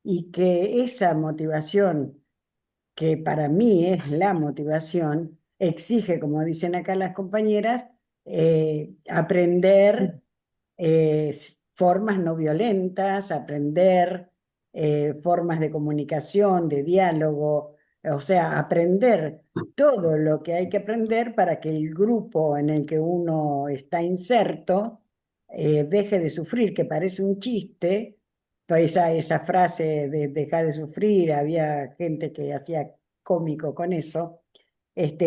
y que esa motivación, que para mí es la motivación, exige, como dicen acá las compañeras, aprender formas no violentas, aprender formas de comunicación, de diálogo, o sea, aprender todo lo que hay que aprender para que el grupo en el que uno está inserto deje de sufrir, que parece un chiste. Pues esa frase de dejar de sufrir, había gente que hacía cómico con eso,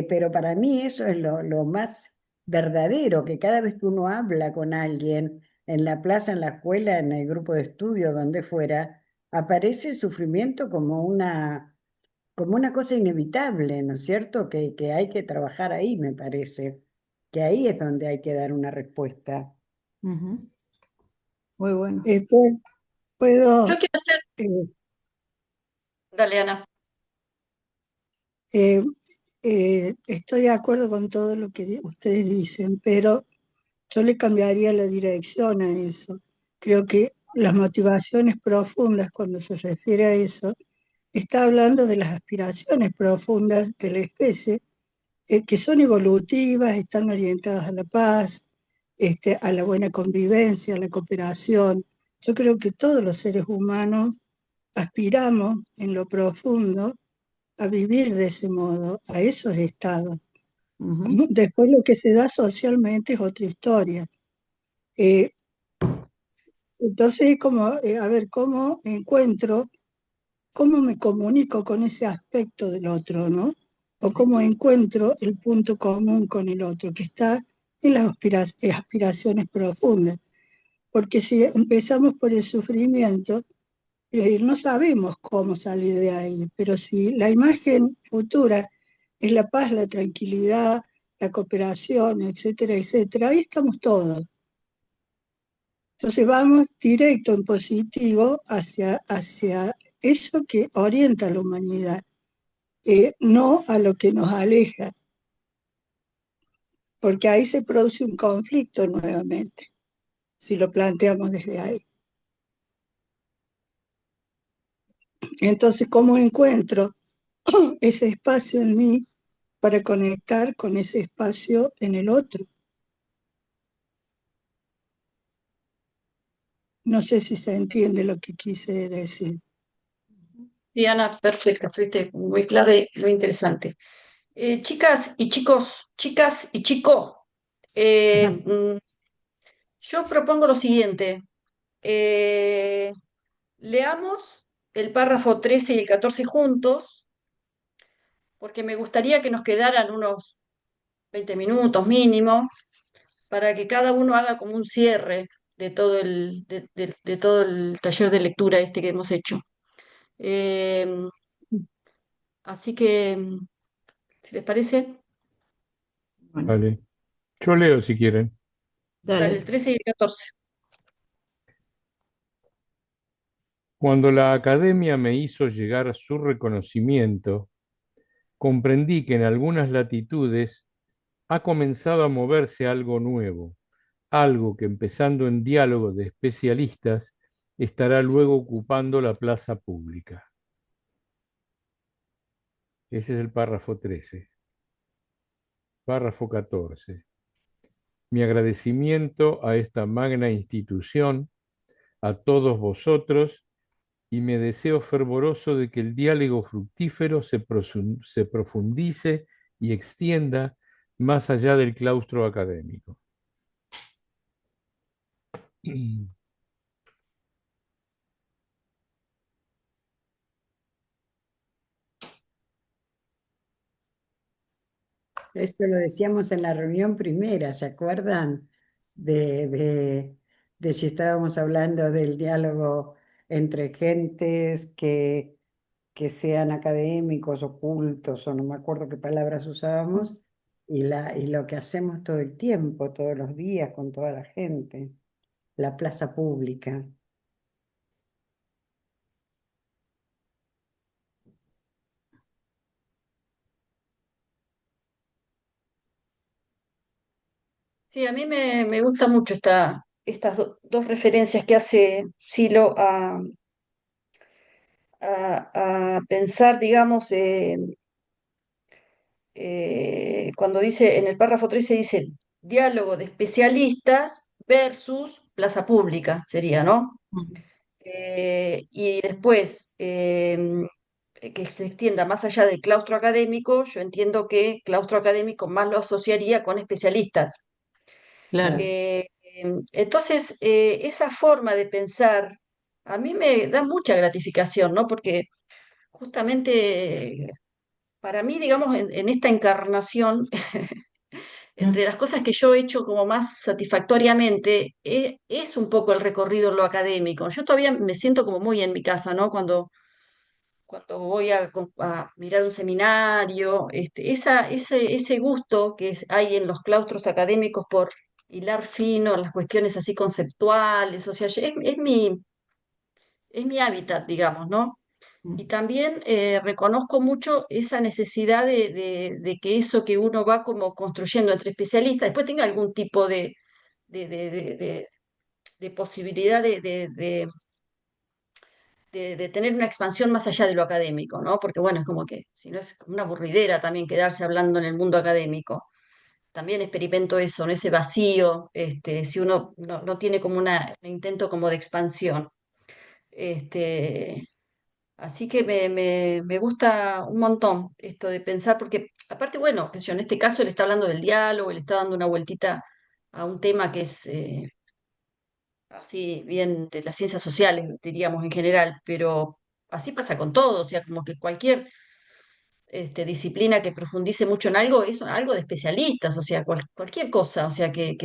pero para mí eso es lo más verdadero, que cada vez que uno habla con alguien, en la plaza, en la escuela, en el grupo de estudio, donde fuera, aparece el sufrimiento como una cosa inevitable, ¿no es cierto? Que hay que trabajar ahí, me parece, que ahí es donde hay que dar una respuesta. Ujú. Muy bueno. Puedo, Yo quiero hacer, eh, dale Ana. eh, estoy de acuerdo con todo lo que ustedes dicen, pero yo le cambiaría la dirección a eso. Creo que las motivaciones profundas, cuando se refiere a eso, está hablando de las aspiraciones profundas de la especie, que son evolutivas, están orientadas a la paz, a la buena convivencia, a la cooperación. Yo creo que todos los seres humanos aspiramos en lo profundo a vivir de ese modo, a esos estados. Ujú. Después lo que se da socialmente es otra historia. Eh, entonces, como, a ver, ¿cómo encuentro, cómo me comunico con ese aspecto del otro, ¿no? O cómo encuentro el punto común con el otro, que está en las aspiraciones profundas. Porque si empezamos por el sufrimiento, no sabemos cómo salir de ahí, pero si la imagen futura es la paz, la tranquilidad, la cooperación, etcétera, etcétera, ahí estamos todos. Entonces vamos directo en positivo hacia eso que orienta a la humanidad, no a lo que nos aleja, porque ahí se produce un conflicto nuevamente, si lo planteamos desde ahí. Entonces, ¿cómo encuentro ese espacio en mí para conectar con ese espacio en el otro? No sé si se entiende lo que quise decir. Sí, Ana, perfecto, fuiste muy clara y muy interesante. Chicas y chicos, chicas y chico, eh, mm, Yo propongo lo siguiente. eh, Leamos el párrafo 13 y el 14 juntos, porque me gustaría que nos quedaran unos 20 minutos mínimo, para que cada uno haga como un cierre de todo el taller de lectura este que hemos hecho. Eh, Así que, si les parece, Bueno, Vale. Yo leo si quieren. dale el dale. 13 y el 14. Cuando la academia me hizo llegar su reconocimiento, comprendí que en algunas latitudes ha comenzado a moverse algo nuevo, algo que empezando en diálogo de especialistas estará luego ocupando la plaza pública. Ese es el párrafo 13. Párrafo 14. Mi agradecimiento a esta magna institución, a todos vosotros, y mi deseo fervoroso de que el diálogo fructífero se profundice y extienda más allá del claustro académico. Esto lo decíamos en la reunión primera, ¿se acuerdan? De, de, de si estábamos hablando del diálogo entre gentes que sean académicos o cultos, o no me acuerdo qué palabras usábamos, y lo que hacemos todo el tiempo, todos los días, con toda la gente, la plaza pública. Sí, a mí me gusta mucho estas dos referencias que hace Silo a pensar, digamos, cuando dice, en el párrafo 13 dice, diálogo de especialistas versus plaza pública, sería, ¿no? Y después, que se extienda más allá del claustro académico, yo entiendo que claustro académico más lo asociaría con especialistas. Claro. Entonces, esa forma de pensar a mí me da mucha gratificación, ¿no? Porque justamente para mí, digamos, en esta encarnación, entre las cosas que yo he hecho como más satisfactoriamente, es un poco el recorrido en lo académico. Yo todavía me siento como muy en mi casa, ¿no? Cuando voy a mirar un seminario, ese gusto hay en los claustros académicos por hilar fino en las cuestiones así conceptuales, o sea, es mi hábitat, digamos, ¿no? Y también reconozco mucho esa necesidad de que eso que uno va como construyendo entre especialistas, después tenga algún tipo de, de- de- de- de posibilidad de tener una expansión más allá de lo académico, ¿no? Porque bueno, es como que, si no es como una aburridera también quedarse hablando en el mundo académico. También experimento eso, ¿no? Ese vacío, si uno no tiene como un intento como de expansión. Este, Así que me gusta un montón esto de pensar, porque aparte, bueno, qué sé yo, en este caso él está hablando del diálogo, él está dando una vueltita a un tema que es así bien de las ciencias sociales, diríamos en general, pero así pasa con todo, o sea, como que cualquier disciplina que profundice mucho en algo es algo de especialistas, o sea, cualquier cosa, o sea, que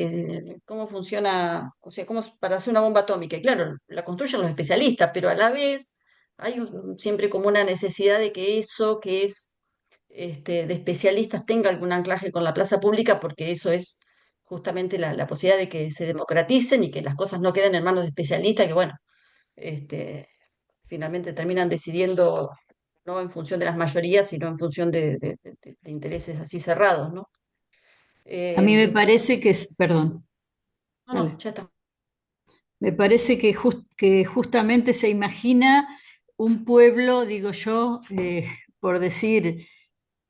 cómo funciona, o sea, cómo para hacer una bomba atómica, y claro, la construyen los especialistas, pero a la vez hay siempre como una necesidad de que eso que es de especialistas tenga algún anclaje con la plaza pública, porque eso es justamente la posibilidad de que se democraticen y que las cosas no queden en manos de especialistas, que bueno, este, finalmente terminan decidiendo no en función de las mayorías, sino en función de intereses así cerrados, ¿no? A mí me Eh, parece que es, perdón, no, no, dale. ya está. Me parece que justamente se imagina un pueblo, digo yo, por decir,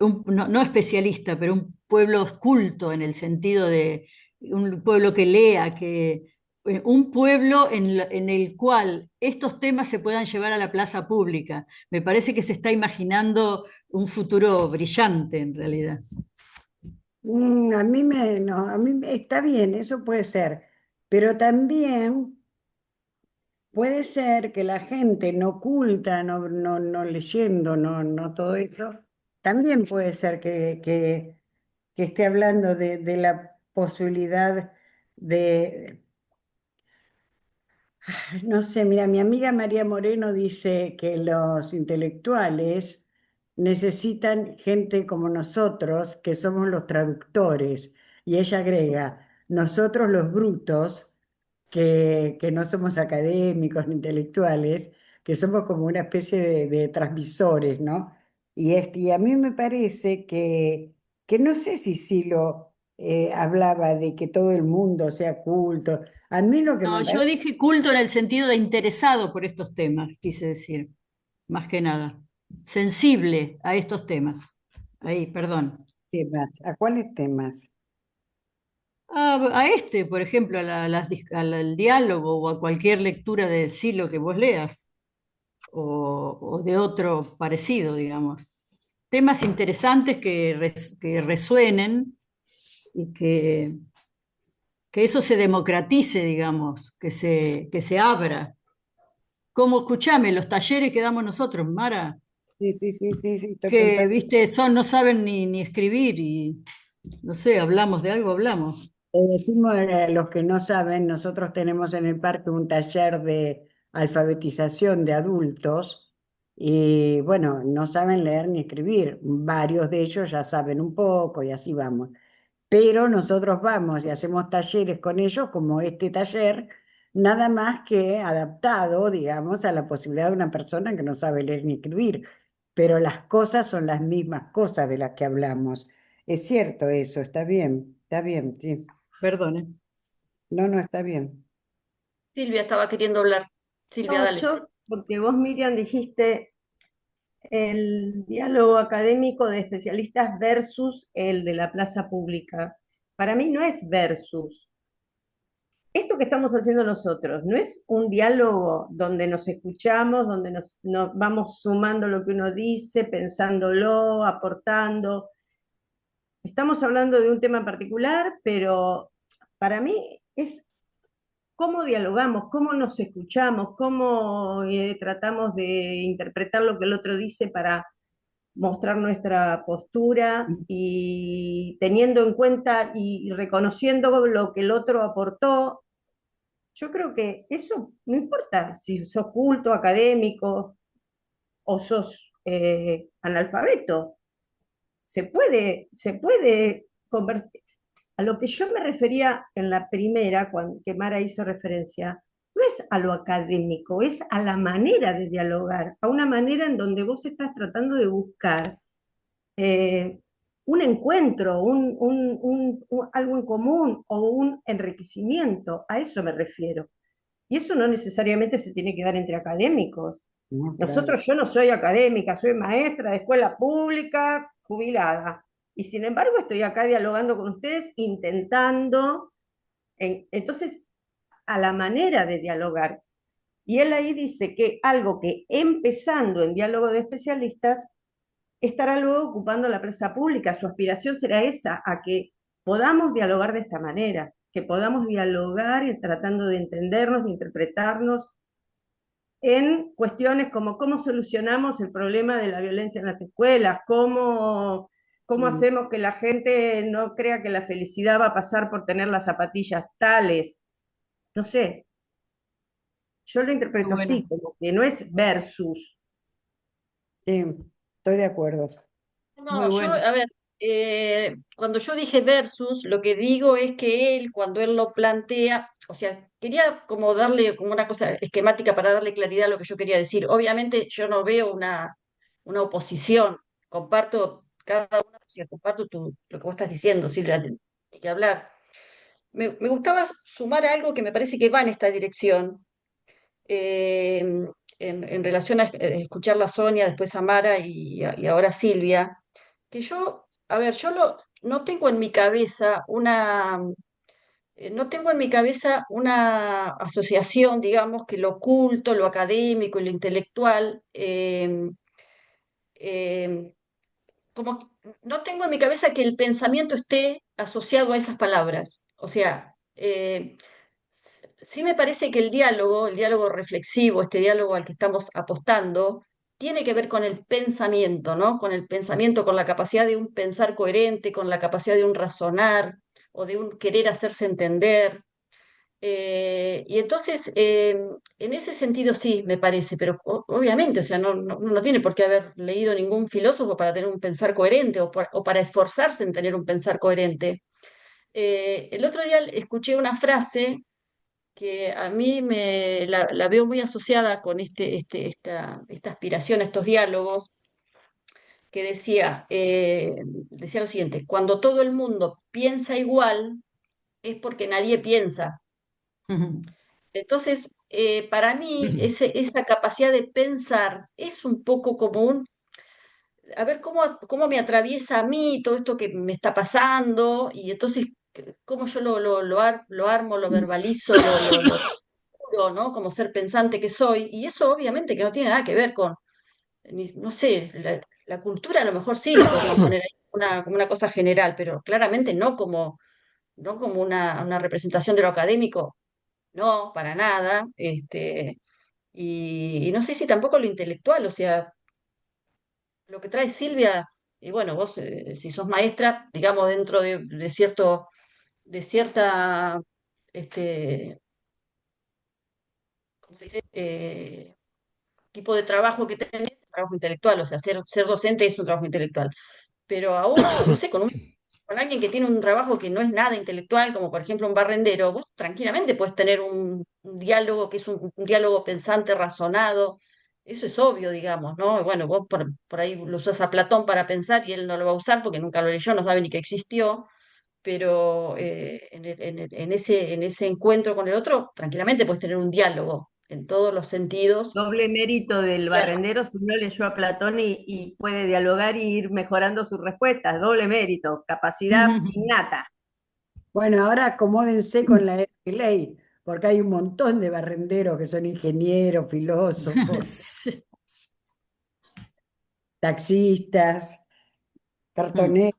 no especialista, pero un pueblo culto en el sentido de un pueblo que lea, un pueblo en el cual estos temas se puedan llevar a la plaza pública. Me parece que se está imaginando un futuro brillante en realidad. A mí está bien, eso puede ser, pero también puede ser que la gente no culta, no leyendo, no todo eso, también puede ser que esté hablando de la posibilidad de, no sé, mira, mi amiga María Moreno dice que los intelectuales necesitan gente como nosotros, que somos los traductores. Y ella agrega, nosotros los brutos, que no somos académicos ni intelectuales, que somos como una especie de transmisores, ¿no? Y a mí me parece que no sé si Silo hablaba de que todo el mundo sea culto. A mí lo que No, me yo parece. dije culto en el sentido de interesado por estos temas, quise decir, más que nada. Sensible a estos temas. Ahí, perdón. Temas. ¿A cuáles temas? A este, por ejemplo, al diálogo o a cualquier lectura de Silo que vos leas, o de otro parecido, digamos. Temas interesantes que resuenen y que eso se democratice, digamos, que se abra. Como escuchame, los talleres que damos nosotros, Mara, Sí, estoy que, pensando. viste, no saben ni escribir y, no sé, hablamos de algo, hablamos. Decimos a los que no saben, nosotros tenemos en el parque un taller de alfabetización de adultos y bueno, no saben leer ni escribir. Varios de ellos ya saben un poco y así vamos. Pero nosotros vamos y hacemos talleres con ellos, como este taller, nada más que adaptado, digamos, a la posibilidad de una persona que no sabe leer ni escribir. Pero las cosas son las mismas cosas de las que hablamos. Es cierto eso, está bien, sí. Perdone. No, está bien. Silvia estaba queriendo hablar. Silvia, No, dale. yo, porque vos, Miriam, dijiste el diálogo académico de especialistas versus el de la plaza pública. Para mí no es versus. Esto que estamos haciendo nosotros no es un diálogo donde nos escuchamos, donde nos vamos sumando lo que uno dice, pensándolo, aportando. Estamos hablando de un tema en particular, pero para mí es cómo dialogamos, cómo nos escuchamos, cómo tratamos de interpretar lo que el otro dice para mostrar nuestra postura y teniendo en cuenta y reconociendo lo que el otro aportó. Yo creo que eso no importa si sos culto, académico o sos analfabeto. Se puede convertir. A lo que yo me refería en la primera, cuando que Mara hizo referencia, no es a lo académico, es a la manera de dialogar, a una manera en donde vos estás tratando de buscar eh, un encuentro, algo en común o un enriquecimiento, a eso me refiero. Y eso no necesariamente se tiene que dar entre académicos. No, claro. Yo no soy académica, soy maestra de escuela pública, jubilada. Y sin embargo estoy acá dialogando con ustedes, intentando, entonces, a la manera de dialogar. Y él ahí dice que algo que empezando en diálogo de especialistas, estará luego ocupando la plaza pública. Su aspiración será esa, a que podamos dialogar de esta manera, que podamos dialogar y tratando de entendernos, de interpretarnos en cuestiones como cómo solucionamos el problema de la violencia en las escuelas, cómo Mm, hacemos que la gente no crea que la felicidad va a pasar por tener las zapatillas tales. No sé, yo lo Muy interpreto bueno. así, como que no es versus. sí, estoy de acuerdo. Muy No, yo, bueno. a ver, cuando yo dije versus, lo que digo es que él, cuando él lo plantea, o sea, quería como darle como una cosa esquemática para darle claridad a lo que yo quería decir. Obviamente yo no veo una oposición, comparto cada una, o sea, comparto lo que vos estás diciendo, Silvia, hay que hablar. Me gustaba sumar algo que me parece que va en esta dirección, eh, en relación a escuchar a Sonia, después a Mara y ahora a Silvia, que yo, a ver, no tengo en mi cabeza no tengo en mi cabeza una asociación, digamos, que lo oculto, lo académico y lo intelectual, eh, como no tengo en mi cabeza que el pensamiento esté asociado a esas palabras. O sea, sí me parece que el diálogo reflexivo, este diálogo al que estamos apostando, tiene que ver con el pensamiento, ¿no? Con el pensamiento, con la capacidad de un pensar coherente, con la capacidad de un razonar o de un querer hacerse entender. Y entonces, en ese sentido sí, me parece, pero obviamente, o sea, no tiene por qué haber leído ningún filósofo para tener un pensar coherente o para esforzarse en tener un pensar coherente. El otro día escuché una frase que a mí la veo muy asociada con esta aspiración a estos diálogos, que decía lo siguiente: cuando todo el mundo piensa igual, es porque nadie piensa. Entonces, para mí, esa capacidad de pensar es un poco como a ver cómo me atraviesa a mí todo esto que me está pasando, y entonces cómo yo lo armo, lo verbalizo, lo juro, ¿no? Como ser pensante que soy, y eso obviamente que no tiene nada que ver con, no sé, la cultura a lo mejor sí la podríamos poner ahí como una cosa general, pero claramente no como una representación de lo académico, no, para nada, y no sé si tampoco lo intelectual, o sea, lo que trae Silvia, y bueno, vos si sos maestra, digamos, dentro de cierta, este, ¿cómo se dice? Tipo de trabajo que tenés, es un trabajo intelectual, o sea, ser docente es un trabajo intelectual. Pero aún, no sé, con alguien que tiene un trabajo que no es nada intelectual, como por ejemplo un barrendero, vos tranquilamente puedes tener un diálogo que es un diálogo pensante, razonado. Eso es obvio, digamos, ¿no? Bueno, vos por ahí lo usás a Platón para pensar y él no lo va a usar porque nunca lo leyó, no sabe ni que existió, pero en ese encuentro con el otro, tranquilamente puedes tener un diálogo en todos los sentidos. Doble mérito del barrendero si no leyó a Platón y puede dialogar y ir mejorando sus respuestas. Doble mérito, capacidad innata. Bueno, ahora acomódense con la ley, porque hay un montón de barrenderos que son ingenieros, filósofos, Sí. taxistas, cartoneros.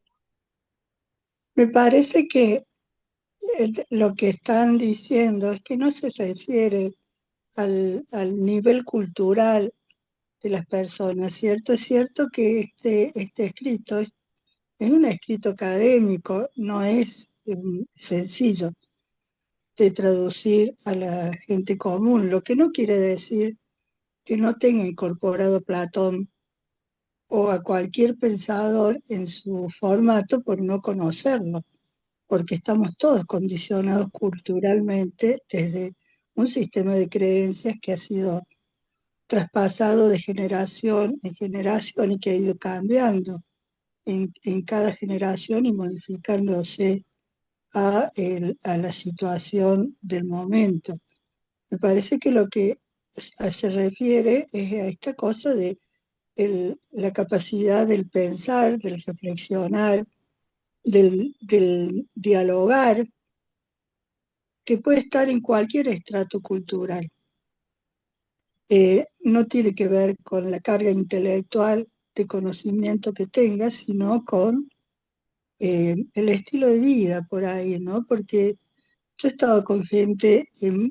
Me parece que lo que están diciendo es que no se refiere al nivel cultural de las personas, ¿cierto? Es cierto que este escrito es un escrito académico, no es sencillo de traducir a la gente común, lo que no quiere decir que no tenga incorporado Platón o a cualquier pensador en su formato por no conocerlo, porque estamos todos condicionados culturalmente desde un sistema de creencias que ha sido traspasado de generación en generación y que ha ido cambiando en cada generación y modificándose a la situación del momento. Me parece que lo que se refiere es a esta cosa de la capacidad del pensar, del reflexionar, del dialogar, que puede estar en cualquier estrato cultural. No tiene que ver con la carga intelectual de conocimiento que tenga, sino con el estilo de vida por ahí, ¿no? Porque yo he estado con gente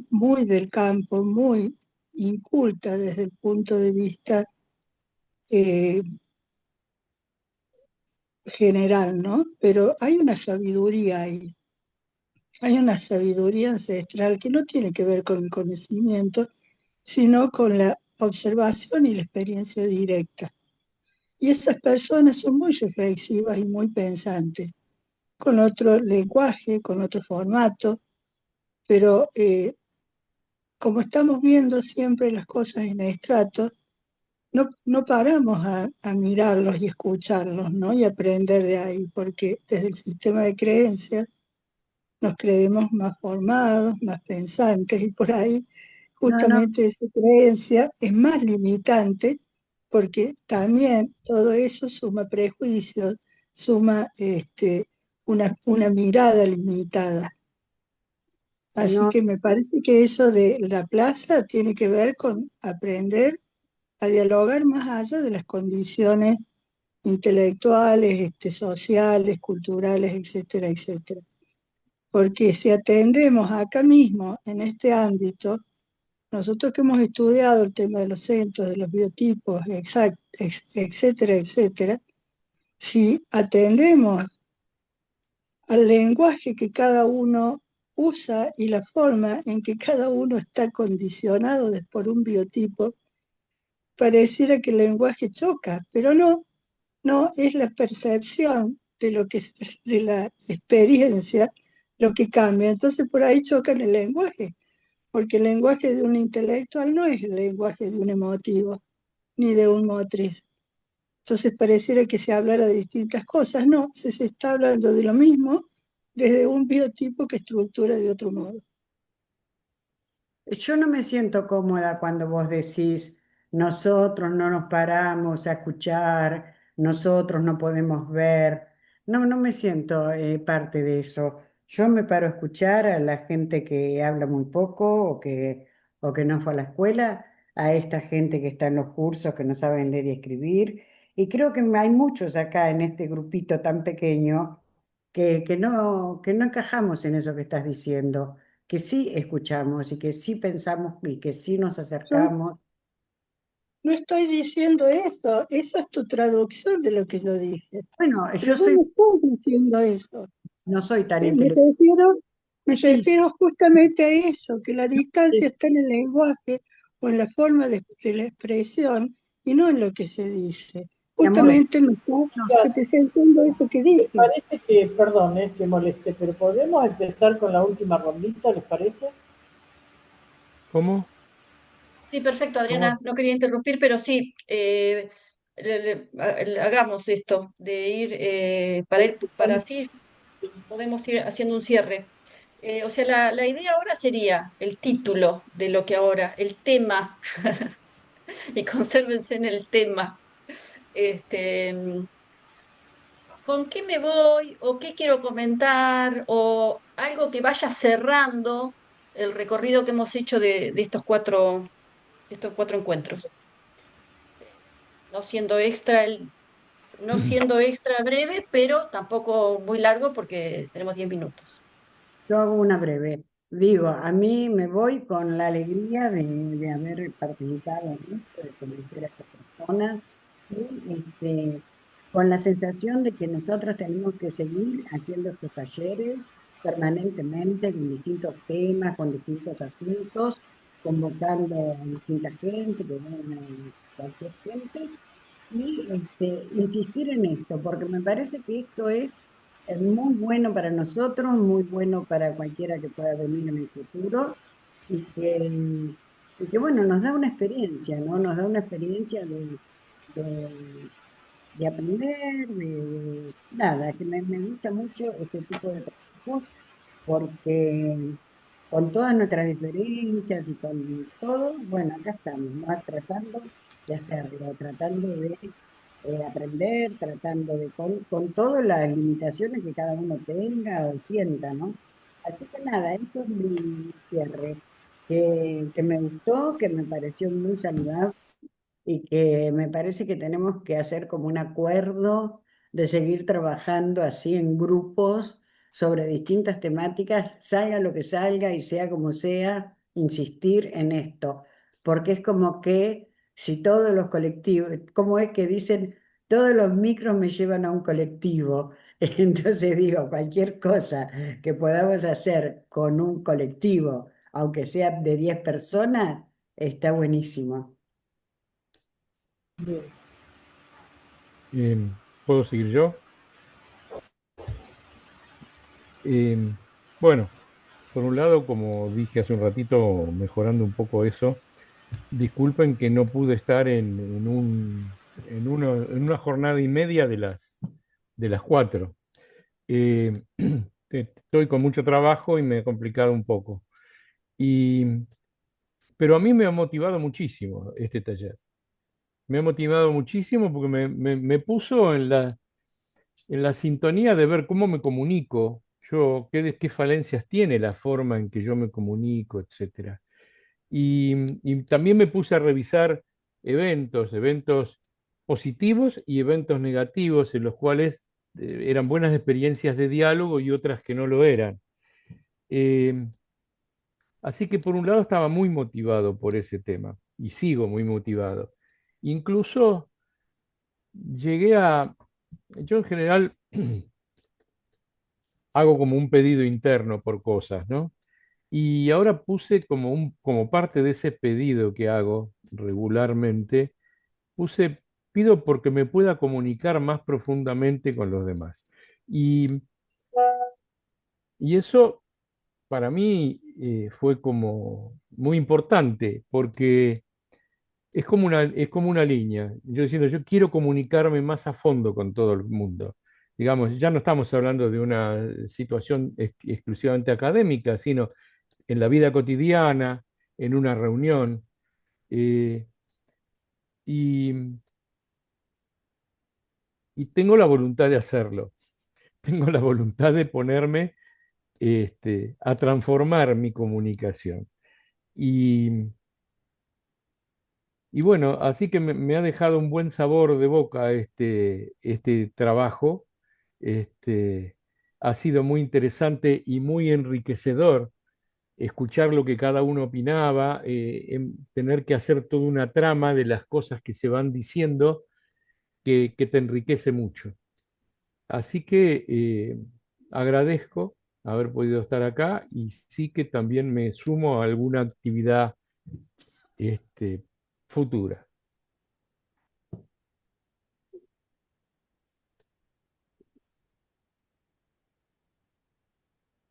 muy del campo, muy inculta desde el punto de vista eh, general, ¿no? Pero hay una sabiduría ahí, hay una sabiduría ancestral que no tiene que ver con el conocimiento, sino con la observación y la experiencia directa. Y esas personas son muy reflexivas y muy pensantes, con otro lenguaje, con otro formato, pero como estamos viendo siempre las cosas en estratos, no paramos a mirarlos y escucharlos, ¿no? Y aprender de ahí, porque desde el sistema de creencias nos creemos más formados, más pensantes, y por ahí No, no, justamente esa creencia es más limitante, porque también todo eso suma prejuicios, suma una mirada limitada. Así no, que me parece que eso de la plaza tiene que ver con aprender a dialogar más allá de las condiciones intelectuales, sociales, culturales, etcétera, etcétera. porque si atendemos acá mismo, en este ámbito, nosotros que hemos estudiado el tema de los centros, de los biotipos, etcétera, etcétera, si atendemos al lenguaje que cada uno usa y la forma en que cada uno está condicionado por un biotipo, pareciera que el lenguaje choca, pero no, no es la percepción de lo que es de la experiencia lo que cambia. Entonces por ahí choca en el lenguaje, porque el lenguaje de un intelectual no es el lenguaje de un emotivo, ni de un motriz. Entonces pareciera que se hablara de distintas cosas. No, se está hablando de lo mismo desde un biotipo que estructura de otro modo. Yo no me siento cómoda cuando vos decís, nosotros no nos paramos a escuchar, nosotros no podemos ver. No, no me siento parte de eso. Yo me paro a escuchar a la gente que habla muy poco o que no fue a la escuela, a esta gente que está en los cursos que no saben leer y escribir. Y creo que hay muchos acá en este grupito tan pequeño que no encajamos en eso que estás diciendo, que sí escuchamos y que sí pensamos y que sí nos Yo acercamos. no estoy diciendo eso es tu traducción de lo que yo dije. Bueno, Pero yo vos soy, no estás diciendo eso. no soy tan Me intelectual. refiero, me Sí, refiero justamente a eso, que la distancia sí, está en el lenguaje o en la forma de la expresión y no en lo que se dice. mi amor, Justamente me está no, Ya, representando eso que ¿les dije. parece que, perdón, que moleste, pero podemos empezar con la última rondita, ¿les parece? ¿Cómo? Sí, perfecto, ¿Cómo? Adriana. No quería interrumpir, pero sí, hagamos esto de ir para así podemos ir haciendo un cierre. O sea, la idea ahora sería el título de lo que ahora, el tema, y consérvense en el tema. Este, ¿Con qué me voy o qué quiero comentar o algo que vaya cerrando el recorrido que hemos hecho de estos cuatro encuentros? No siendo extra, no siendo extra breve, pero tampoco muy largo porque tenemos 10 minutos. yo hago una breve. Digo, a mí me voy con la alegría de haber participado en esto, de conocer a estas personas y con la sensación de que nosotros tenemos que seguir haciendo estos talleres permanentemente con distintos temas, con distintos asuntos, convocando a distinta gente, que venga cualquier gente, y insistir en esto, porque me parece que esto es muy bueno para nosotros, muy bueno para cualquiera que pueda venir en el futuro, y bueno, nos da una experiencia, ¿no? Nos da una experiencia de, de aprender, nada, que me gusta mucho este tipo de trabajos, porque con todas nuestras diferencias y con todo, bueno, acá estamos, ¿no? Tratando de hacerlo, tratando de aprender, tratando de, con todas las limitaciones que cada uno tenga o sienta, ¿no? Así que nada, eso es mi cierre, que me gustó, que me pareció muy saludable y que me parece que tenemos que hacer como un acuerdo de seguir trabajando así en grupos sobre distintas temáticas, salga lo que salga y sea como sea, insistir en esto, porque es como que si todos los colectivos, como es que dicen, todos los micros me llevan a un colectivo, entonces digo, cualquier cosa que podamos hacer con un colectivo, aunque sea de 10 personas, está buenísimo. Bien. ¿Puedo seguir yo? Em, bueno, por un lado, como dije hace un ratito, mejorando un poco eso, disculpen que no pude estar en una jornada y media de las cuatro. Estoy con mucho trabajo y me he complicado un poco. Y, pero a mí me ha motivado muchísimo este taller. Me ha motivado muchísimo porque me puso en la sintonía de ver cómo me comunico, yo, qué falencias tiene la forma en que yo me comunico, etcétera. Y también me puse a revisar eventos positivos y eventos negativos en los cuales eran buenas experiencias de diálogo y otras que no lo eran. Eh, Así que por un lado estaba muy motivado por ese tema y sigo muy motivado. Incluso llegué a, yo en general hago como un pedido interno por cosas, ¿no? Y ahora puse como parte de ese pedido que hago regularmente, pido porque me pueda comunicar más profundamente con los demás. Y, y eso para mí fue como muy importante porque es como una línea. Yo diciendo, yo quiero comunicarme más a fondo con todo el mundo. Digamos, ya no estamos hablando de una situación exclusivamente académica, sino en la vida cotidiana, en una reunión. eh, y, y tengo la voluntad de hacerlo. Tengo la voluntad de ponerme a transformar mi comunicación. Y, y bueno, así que me ha dejado un buen sabor de boca este trabajo. Este, Ha sido muy interesante y muy enriquecedor escuchar lo que cada uno opinaba, tener que hacer toda una trama de las cosas que se van diciendo que te enriquece mucho. Así que agradezco haber podido estar acá y sí que también me sumo a alguna actividad este, futura.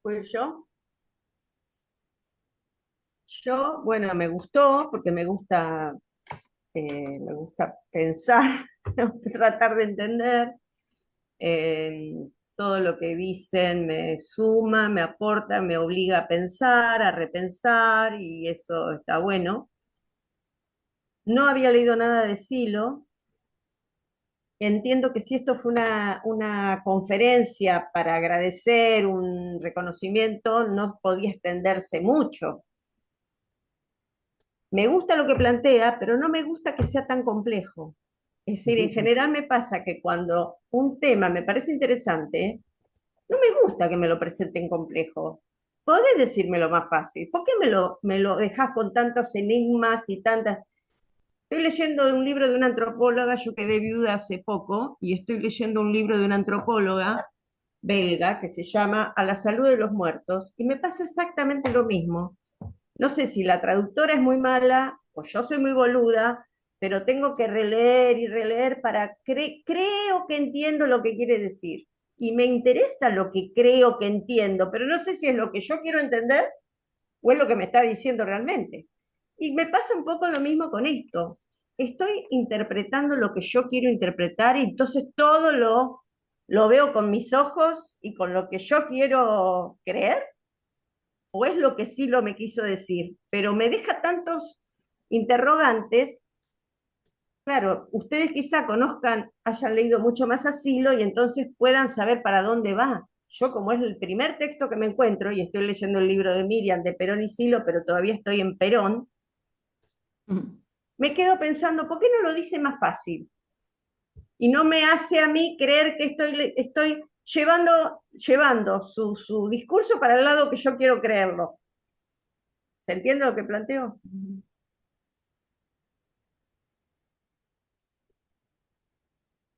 Pues bueno, me gustó porque me gusta pensar, tratar de entender. eh, Todo lo que dicen me suma, me aporta, me obliga a pensar, a repensar, y eso está bueno. No había leído nada de Silo. Entiendo que si esto fue una conferencia para agradecer un reconocimiento, no podía extenderse mucho. Me gusta lo que plantea, pero no me gusta que sea tan complejo. Es decir, en general me pasa que cuando un tema me parece interesante, no me gusta que me lo presenten complejo. Podés decírmelo más fácil. ¿Por qué me lo dejás con tantos enigmas y tantas? Estoy leyendo de un libro de una antropóloga, yo quedé viuda hace poco, y estoy leyendo un libro de una antropóloga belga que se llama A la salud de los muertos, y me pasa exactamente lo mismo. No sé si la traductora es muy mala o yo soy muy boluda, pero tengo que releer y releer para creo que entiendo lo que quiere decir. Y me interesa lo que creo que entiendo, pero no sé si es lo que yo quiero entender o es lo que me está diciendo realmente. Y me pasa un poco lo mismo con esto. Estoy interpretando lo que yo quiero interpretar y entonces lo veo con mis ojos y con lo que yo quiero creer, o es lo que sí lo me quiso decir, pero me deja tantos interrogantes. Claro, ustedes quizá conozcan, hayan leído mucho más Asilo y entonces puedan saber para dónde va. Yo, como es el primer texto que me encuentro, y estoy leyendo el libro de Miriam de Perón y Silo, pero todavía estoy en Perón, me quedo pensando, ¿por qué no lo dice más fácil? Y no me hace a mí creer que estoy llevando su discurso para el lado que yo quiero creerlo. ¿Se entiende lo que planteo?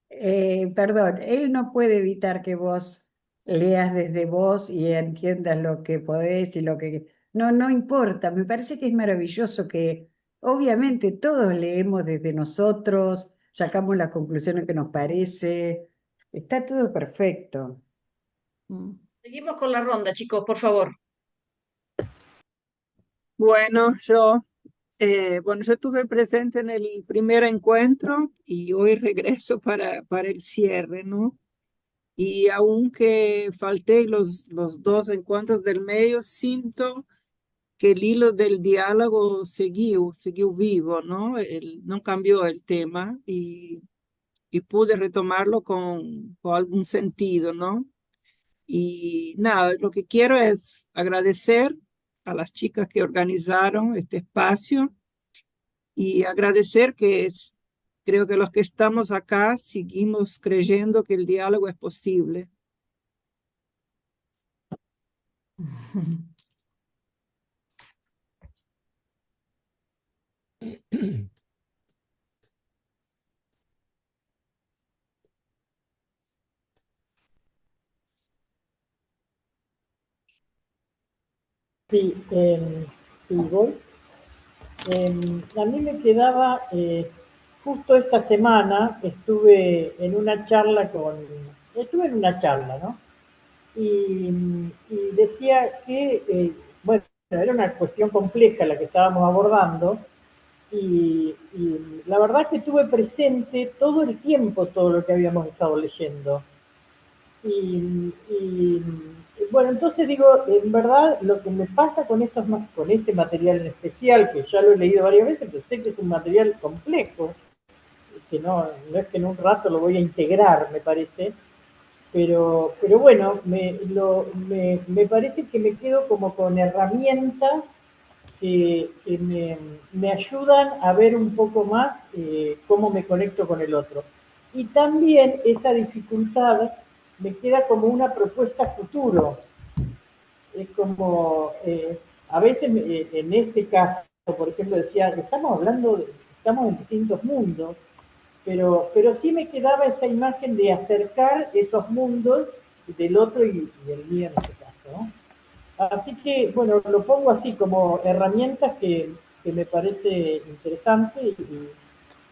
Perdón, él no puede evitar que vos leas desde vos y entiendas lo que podés y lo que... No, no importa, me parece que es maravilloso que obviamente todos leemos desde nosotros, sacamos las conclusiones que nos parece, está todo perfecto. Seguimos con la ronda, chicos, por favor. Bueno, yo estuve presente en el primer encuentro y hoy regreso para el cierre, ¿no? Y aunque falté los dos encuentros del medio, siento que el hilo del diálogo siguió vivo, ¿no? No cambió el tema y pude retomarlo con algún sentido, ¿no? Y nada, lo que quiero es agradecer a las chicas que organizaron este espacio y agradecer creo que los que estamos acá seguimos creyendo que el diálogo es posible. Sí, sí, voy. A mí me quedaba, justo esta semana estuve en una charla, ¿no? Y decía que, bueno, era una cuestión compleja la que estábamos abordando, y la verdad es que tuve presente todo el tiempo todo lo que habíamos estado leyendo. Y bueno, entonces digo, en verdad, lo que me pasa con este material en especial, que ya lo he leído varias veces, pero sé que es un material complejo, que no es que en un rato lo voy a integrar, me parece, pero bueno, me parece que me quedo como con herramientas que me ayudan a ver un poco más cómo me conecto con el otro. Y también esa dificultad me queda como una propuesta futuro. Es como, a veces en este caso, por ejemplo, decía, estamos en distintos mundos, pero sí me quedaba esa imagen de acercar esos mundos del otro y el mío en este caso, ¿no? Así que, bueno, lo pongo así como herramientas que me parece interesante y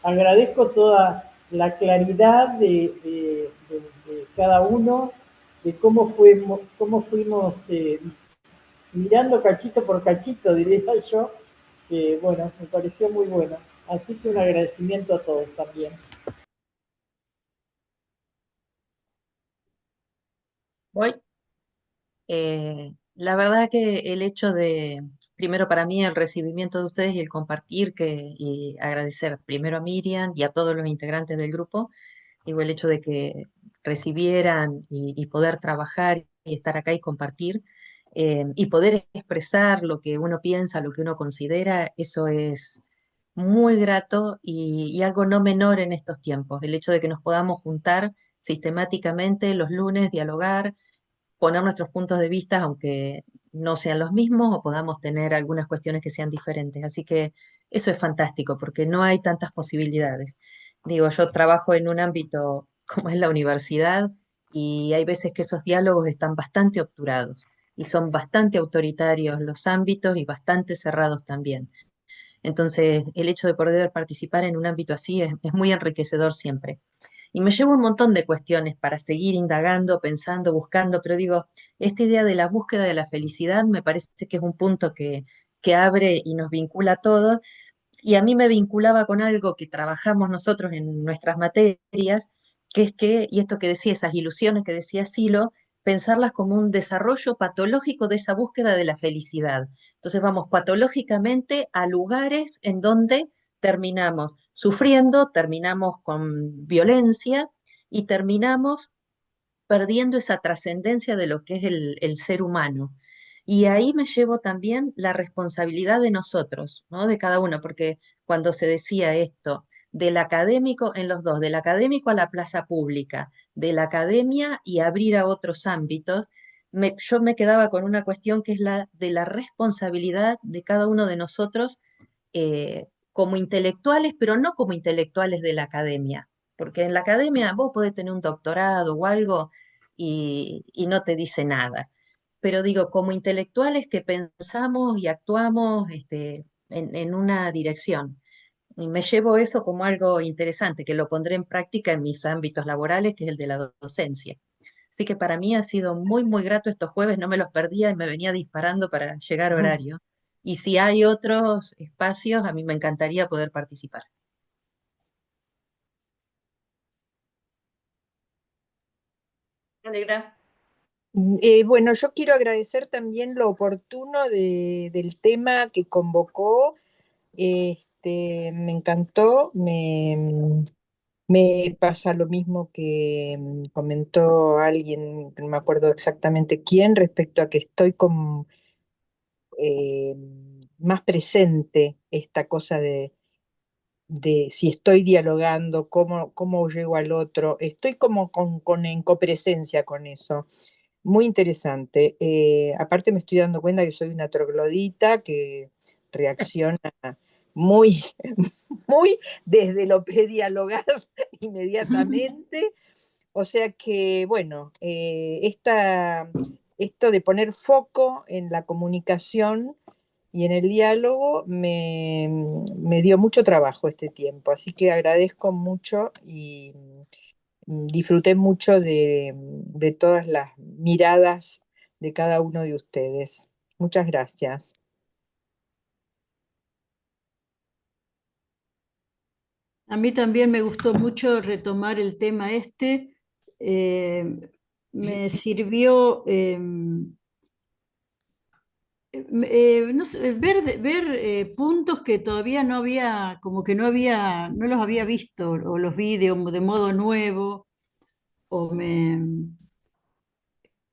agradezco toda la claridad de cada uno, de cómo fuimos mirando cachito por cachito, diría yo, que bueno, me pareció muy bueno. Así que un agradecimiento a todos también. Voy. La verdad que el hecho de, primero para mí, el recibimiento de ustedes y el compartir y agradecer primero a Miriam y a todos los integrantes del grupo, digo, el hecho de que recibieran y poder trabajar y estar acá y compartir y poder expresar lo que uno piensa, lo que uno considera, eso es muy grato y algo no menor en estos tiempos. El hecho de que nos podamos juntar sistemáticamente los lunes, dialogar, poner nuestros puntos de vista, aunque no sean los mismos o podamos tener algunas cuestiones que sean diferentes. Así que eso es fantástico porque no hay tantas posibilidades. Digo, yo trabajo en un ámbito como es la universidad y hay veces que esos diálogos están bastante obturados y son bastante autoritarios los ámbitos y bastante cerrados también. Entonces, el hecho de poder participar en un ámbito así es muy enriquecedor siempre. Y me llevo un montón de cuestiones para seguir indagando, pensando, buscando, pero digo, esta idea de la búsqueda de la felicidad me parece que es un punto que abre y nos vincula a todos. Y a mí me vinculaba con algo que trabajamos nosotros en nuestras materias, que es que, y esto que decía, esas ilusiones que decía Silo, pensarlas como un desarrollo patológico de esa búsqueda de la felicidad. Entonces vamos patológicamente a lugares en donde terminamos sufriendo, terminamos con violencia y terminamos perdiendo esa trascendencia de lo que es el ser humano. Y ahí me llevo también la responsabilidad de nosotros, ¿no? De cada uno, porque cuando se decía esto, del académico en los dos, del académico a la plaza pública, de la academia y abrir a otros ámbitos, yo me quedaba con una cuestión que es la de la responsabilidad de cada uno de nosotros como intelectuales, pero no como intelectuales de la academia, porque en la academia vos podés tener un doctorado o algo y no te dice nada. Pero digo, como intelectuales que pensamos y actuamos en una dirección. Y me llevo eso como algo interesante, que lo pondré en práctica en mis ámbitos laborales, que es el de la docencia. Así que para mí ha sido muy, muy grato estos jueves, no me los perdía y me venía disparando para llegar a horario. Y si hay otros espacios, a mí me encantaría poder participar. Alegra. Bueno, yo quiero agradecer también lo oportuno del tema que convocó. Me encantó, me pasa lo mismo que comentó alguien, no me acuerdo exactamente quién, respecto a que estoy eh, más presente esta cosa de si estoy dialogando, cómo llego al otro, estoy como en copresencia con eso. Muy interesante. Aparte me estoy dando cuenta que soy una troglodita que reacciona muy, muy desde lo dialogar inmediatamente. O sea que, bueno, esto de poner foco en la comunicación y en el diálogo me dio mucho trabajo este tiempo, así que agradezco mucho y disfruté mucho de todas las miradas de cada uno de ustedes. Muchas gracias. A mí también me gustó mucho retomar el tema este. eh, Me sirvió no sé, ver puntos que todavía no había, como que no los había visto, o los vi de modo nuevo, o me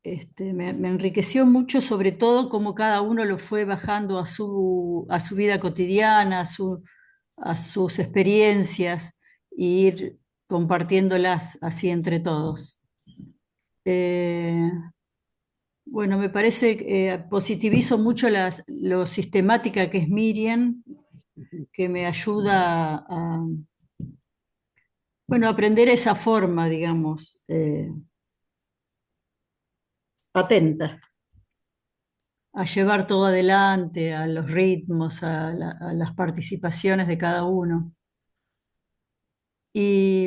enriqueció mucho, sobre todo cómo cada uno lo fue bajando a su vida cotidiana, a sus experiencias, e ir compartiéndolas así entre todos. Eh, bueno, me parece que positivizo mucho lo sistemática que es Miriam, que me ayuda bueno, a aprender esa forma, digamos, atenta, a llevar todo adelante, a los ritmos, a las participaciones de cada uno. Y,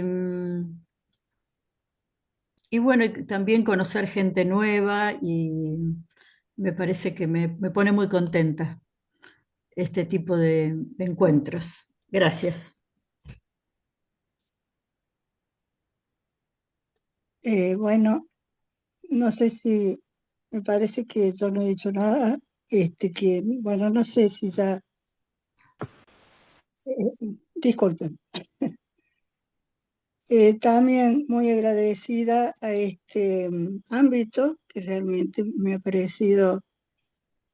y bueno, y también conocer gente nueva y me parece que me pone muy contenta este tipo de encuentros. Gracias. Bueno, no sé si, me parece que yo no he dicho nada, que, bueno, no sé si ya, disculpen. También muy agradecida a este ámbito que realmente me ha parecido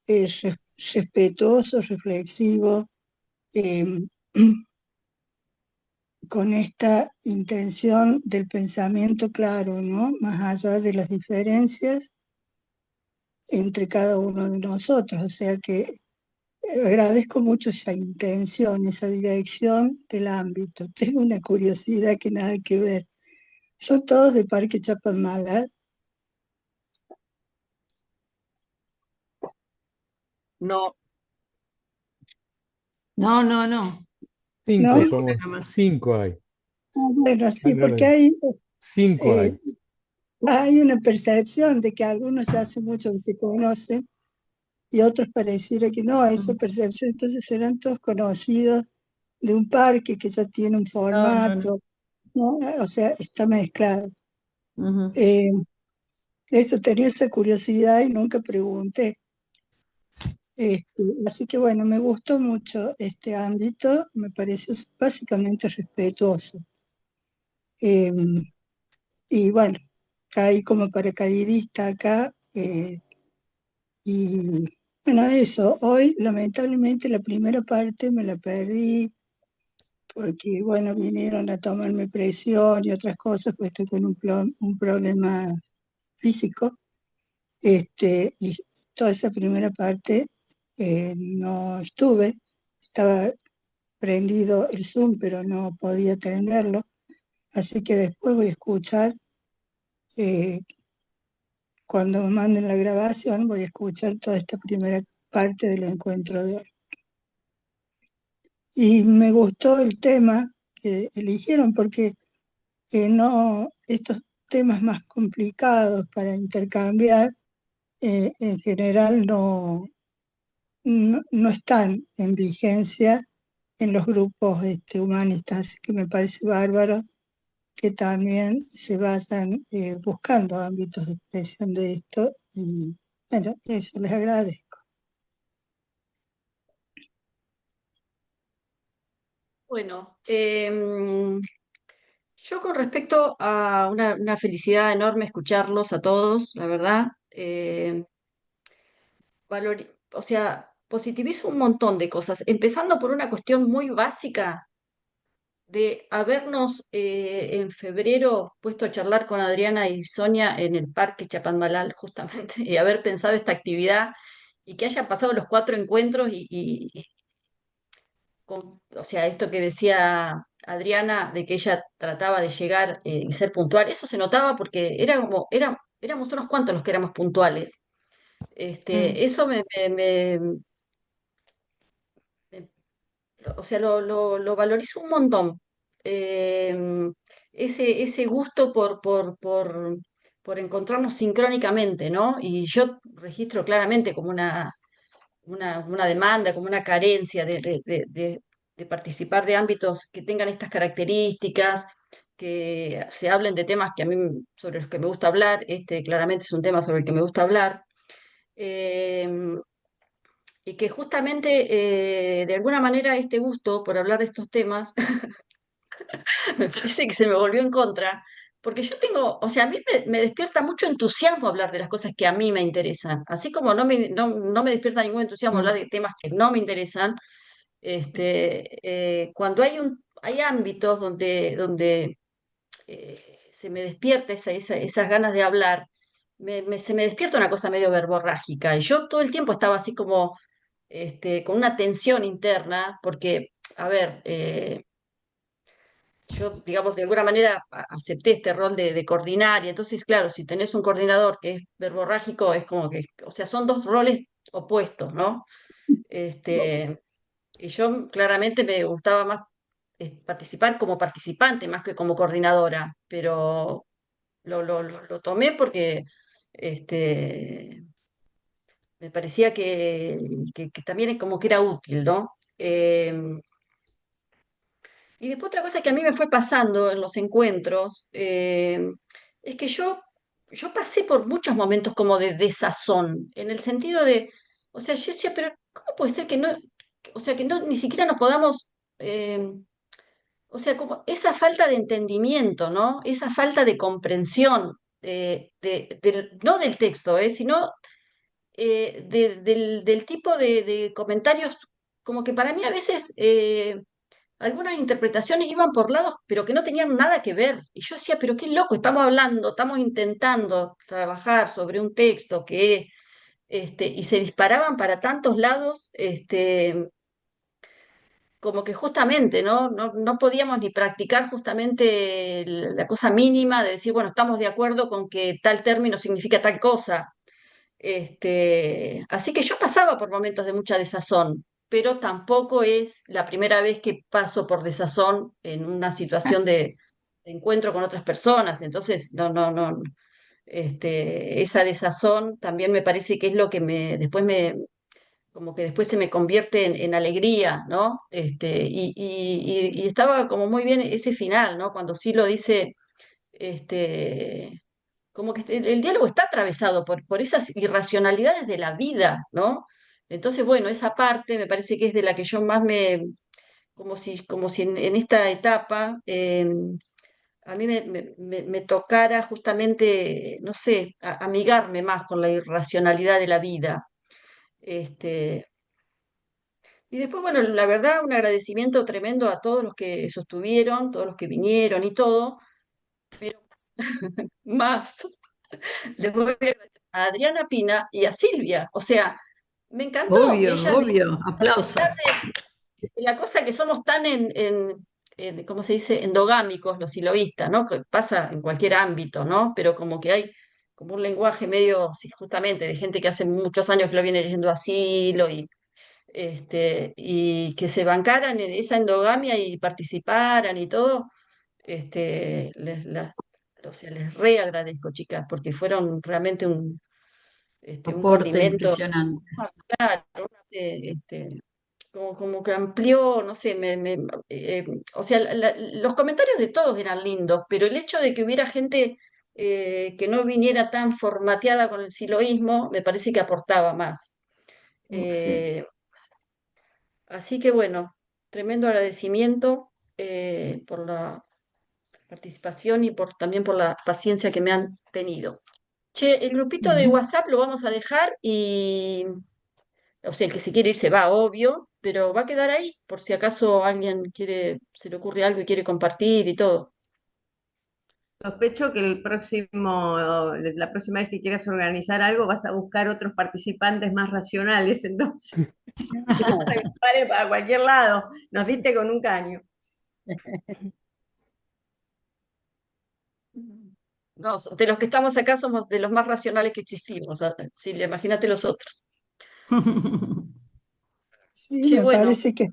respetuoso, reflexivo, eh, con esta intención del pensamiento claro, ¿no? Más allá de las diferencias entre cada uno de nosotros. O sea que agradezco mucho esa intención, esa dirección del ámbito. Tengo una curiosidad que nada que ver. ¿Son todos de Parque Chapadmalal? No, No, no, no. Cinco ¿No? somos, Nada más. cinco hay. Ah, bueno, sí, porque Ándale, cinco eh, hay. hay una percepción de que algunos ya hace mucho que se conocen y otros pareciera que no, esa percepción, entonces serán todos conocidos de un parque que ya tiene un No, no, no. formato, ¿no? O sea, está mezclado. Ujú. Eh, Eso tenía esa curiosidad y nunca pregunté. Así que bueno, me gustó mucho este ámbito, me pareció básicamente respetuoso. Eh, y bueno, caí como paracaidista acá. Y bueno, eso, hoy lamentablemente la primera parte me la perdí porque, bueno, vinieron a tomarme presión y otras cosas, pues estoy con un problema físico, y toda esa primera parte no estuve, estaba prendido el Zoom, pero no podía atenderlo, así que después voy a escuchar, eh, cuando me manden la grabación, voy a escuchar toda esta primera parte del encuentro de hoy. Y me gustó el tema que eligieron porque no, estos temas más complicados para intercambiar, en general no están en vigencia en los grupos humanistas, así que me parece bárbaro que también se vayan buscando ámbitos de expresión de esto y bueno, eso les agradezco. Bueno, yo con respecto a una felicidad enorme escucharlos a todos, la verdad. O sea, positivizo un montón de cosas, empezando por una cuestión muy básica de habernos en febrero puesto a charlar con Adriana y Sonia en el Parque Chapadmalal, justamente, y haber pensado esta actividad y que hayan pasado los cuatro encuentros y o sea, esto que decía Adriana, de que ella trataba de llegar y ser puntual, eso se notaba porque éramos unos cuantos los que éramos puntuales. Mm. Eso me- o sea, lo valorizo un montón. Eh, ese gusto por encontrarnos sincrónicamente, ¿no? Y yo registro claramente como una demanda, como una carencia de participar de ámbitos que tengan estas características, que se hablen de temas que a mí, sobre los que me gusta hablar. Claramente es un tema sobre el que me gusta hablar. Eh, y que justamente, de alguna manera, este gusto por hablar de estos temas me parece que se me volvió en contra, porque yo tengo, o sea, a mí me despierta mucho entusiasmo hablar de las cosas que a mí me interesan, así como no me despierta ningún entusiasmo hablar Mm. de temas que no me interesan. Cuando hay ámbitos donde se me despierta esas ganas de hablar, se me despierta una cosa medio verborrágica, y yo todo el tiempo estaba así como con una tensión interna, porque, a ver, yo, digamos, de alguna manera acepté este rol de coordinar, y entonces, claro, si tenés un coordinador que es verborrágico, es como que, o sea, son dos roles opuestos, ¿no? Este, y yo claramente me gustaba más participar como participante más que como coordinadora, pero lo tomé porque este, me parecía que también como que era útil, ¿no? Y después otra cosa que a mí me fue pasando en los encuentros, es que yo pasé por muchos momentos como de desazón, en el sentido de, o sea, yo decía, pero ¿cómo puede ser que no, o sea, que no, ni siquiera nos podamos, o sea, como esa falta de entendimiento, ¿no? Esa falta de comprensión, no del texto, sino del tipo de comentarios, como que para mí a veces algunas interpretaciones iban por lados, pero que no tenían nada que ver. Y yo decía, pero qué loco, estamos hablando, estamos intentando trabajar sobre un texto y se disparaban para tantos lados, como que justamente, ¿no? No podíamos ni practicar justamente la cosa mínima de decir, bueno, estamos de acuerdo con que tal término significa tal cosa. Así que yo pasaba por momentos de mucha desazón, pero tampoco es la primera vez que paso por desazón en una situación de encuentro con otras personas. Entonces, no. Esa desazón también me parece que es lo que como que después se me convierte en alegría, ¿no? Y estaba como muy bien ese final, ¿no? Cuando sí lo dice, este, como que el diálogo está atravesado por esas irracionalidades de la vida, ¿no? Entonces, bueno, esa parte me parece que es de la que yo más como si en esta etapa a mí me tocara justamente, no sé, amigarme más con la irracionalidad de la vida. Este, y después, bueno, la verdad, un agradecimiento tremendo a todos los que sostuvieron, todos los que vinieron y todo, pero más. Les voy a agradecer a Adriana Pina y a Silvia. O sea, me encantó que Obvio, ellas, obvio, a aplauso. pesar de la cosa que somos tan ¿cómo se dice?, endogámicos los siloístas, ¿no? Que pasa en cualquier ámbito, ¿no? Pero como que hay como un lenguaje medio, sí, justamente, de gente que hace muchos años que lo viene leyendo asilo y que se bancaran en esa endogamia y participaran y todo. O sea, les re agradezco, chicas, porque fueron realmente un Aporte condimento, impresionante. claro, como que amplió, no sé, eh, o sea, los comentarios de todos eran lindos, pero el hecho de que hubiera gente que no viniera tan formateada con el siloísmo, me parece que aportaba más. Sí. Eh, Así que bueno, tremendo agradecimiento por la participación y también por la paciencia que me han tenido. Che, el grupito de Ujú. WhatsApp lo vamos a dejar o sea, el que si quiere ir se va, obvio, pero va a quedar ahí por si acaso alguien se le ocurre algo y quiere compartir y todo. Sospecho que la próxima vez que quieras organizar algo vas a buscar otros participantes más racionales, entonces te vas a dispare para cualquier lado. Nos diste con un caño. No, de los que estamos acá somos de los más racionales que existimos, Silvia, imagínate los otros. Sí, Che, me bueno, parece que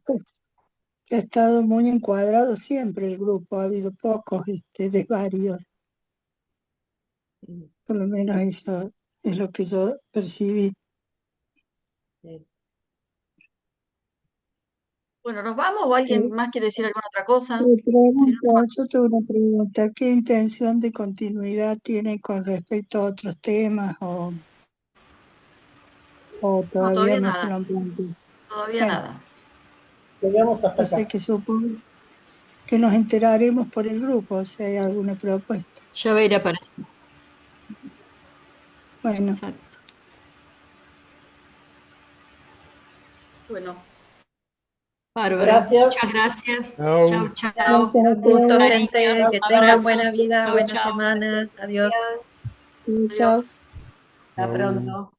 ha estado muy encuadrado siempre el grupo, ha habido pocos desvarios, por lo menos eso es lo que yo percibí. Sí. bueno, ¿nos vamos o alguien Eh, más quiere decir alguna otra cosa? Te Si no, pregunto, yo tengo una pregunta, ¿qué intención de continuidad tienen con respecto a otros temas o no, todavía todavía no se nada, lo han planteado? todavía Bien, nada. Llegamos hasta así acá. que supongo que nos enteraremos por el grupo si hay alguna propuesta. Ya va a ir apareciendo. Bueno, Exacto. Bueno, Bárbaro. Gracias. Muchas gracias. Chau. Chau, chau. gracias a Un gusto, ustedes. gente. Cariños, Que tengan Abrazo. buena abrazos. vida, Chau, buena chau. semana. Adiós. Chao. adiós. Hasta Chau. pronto.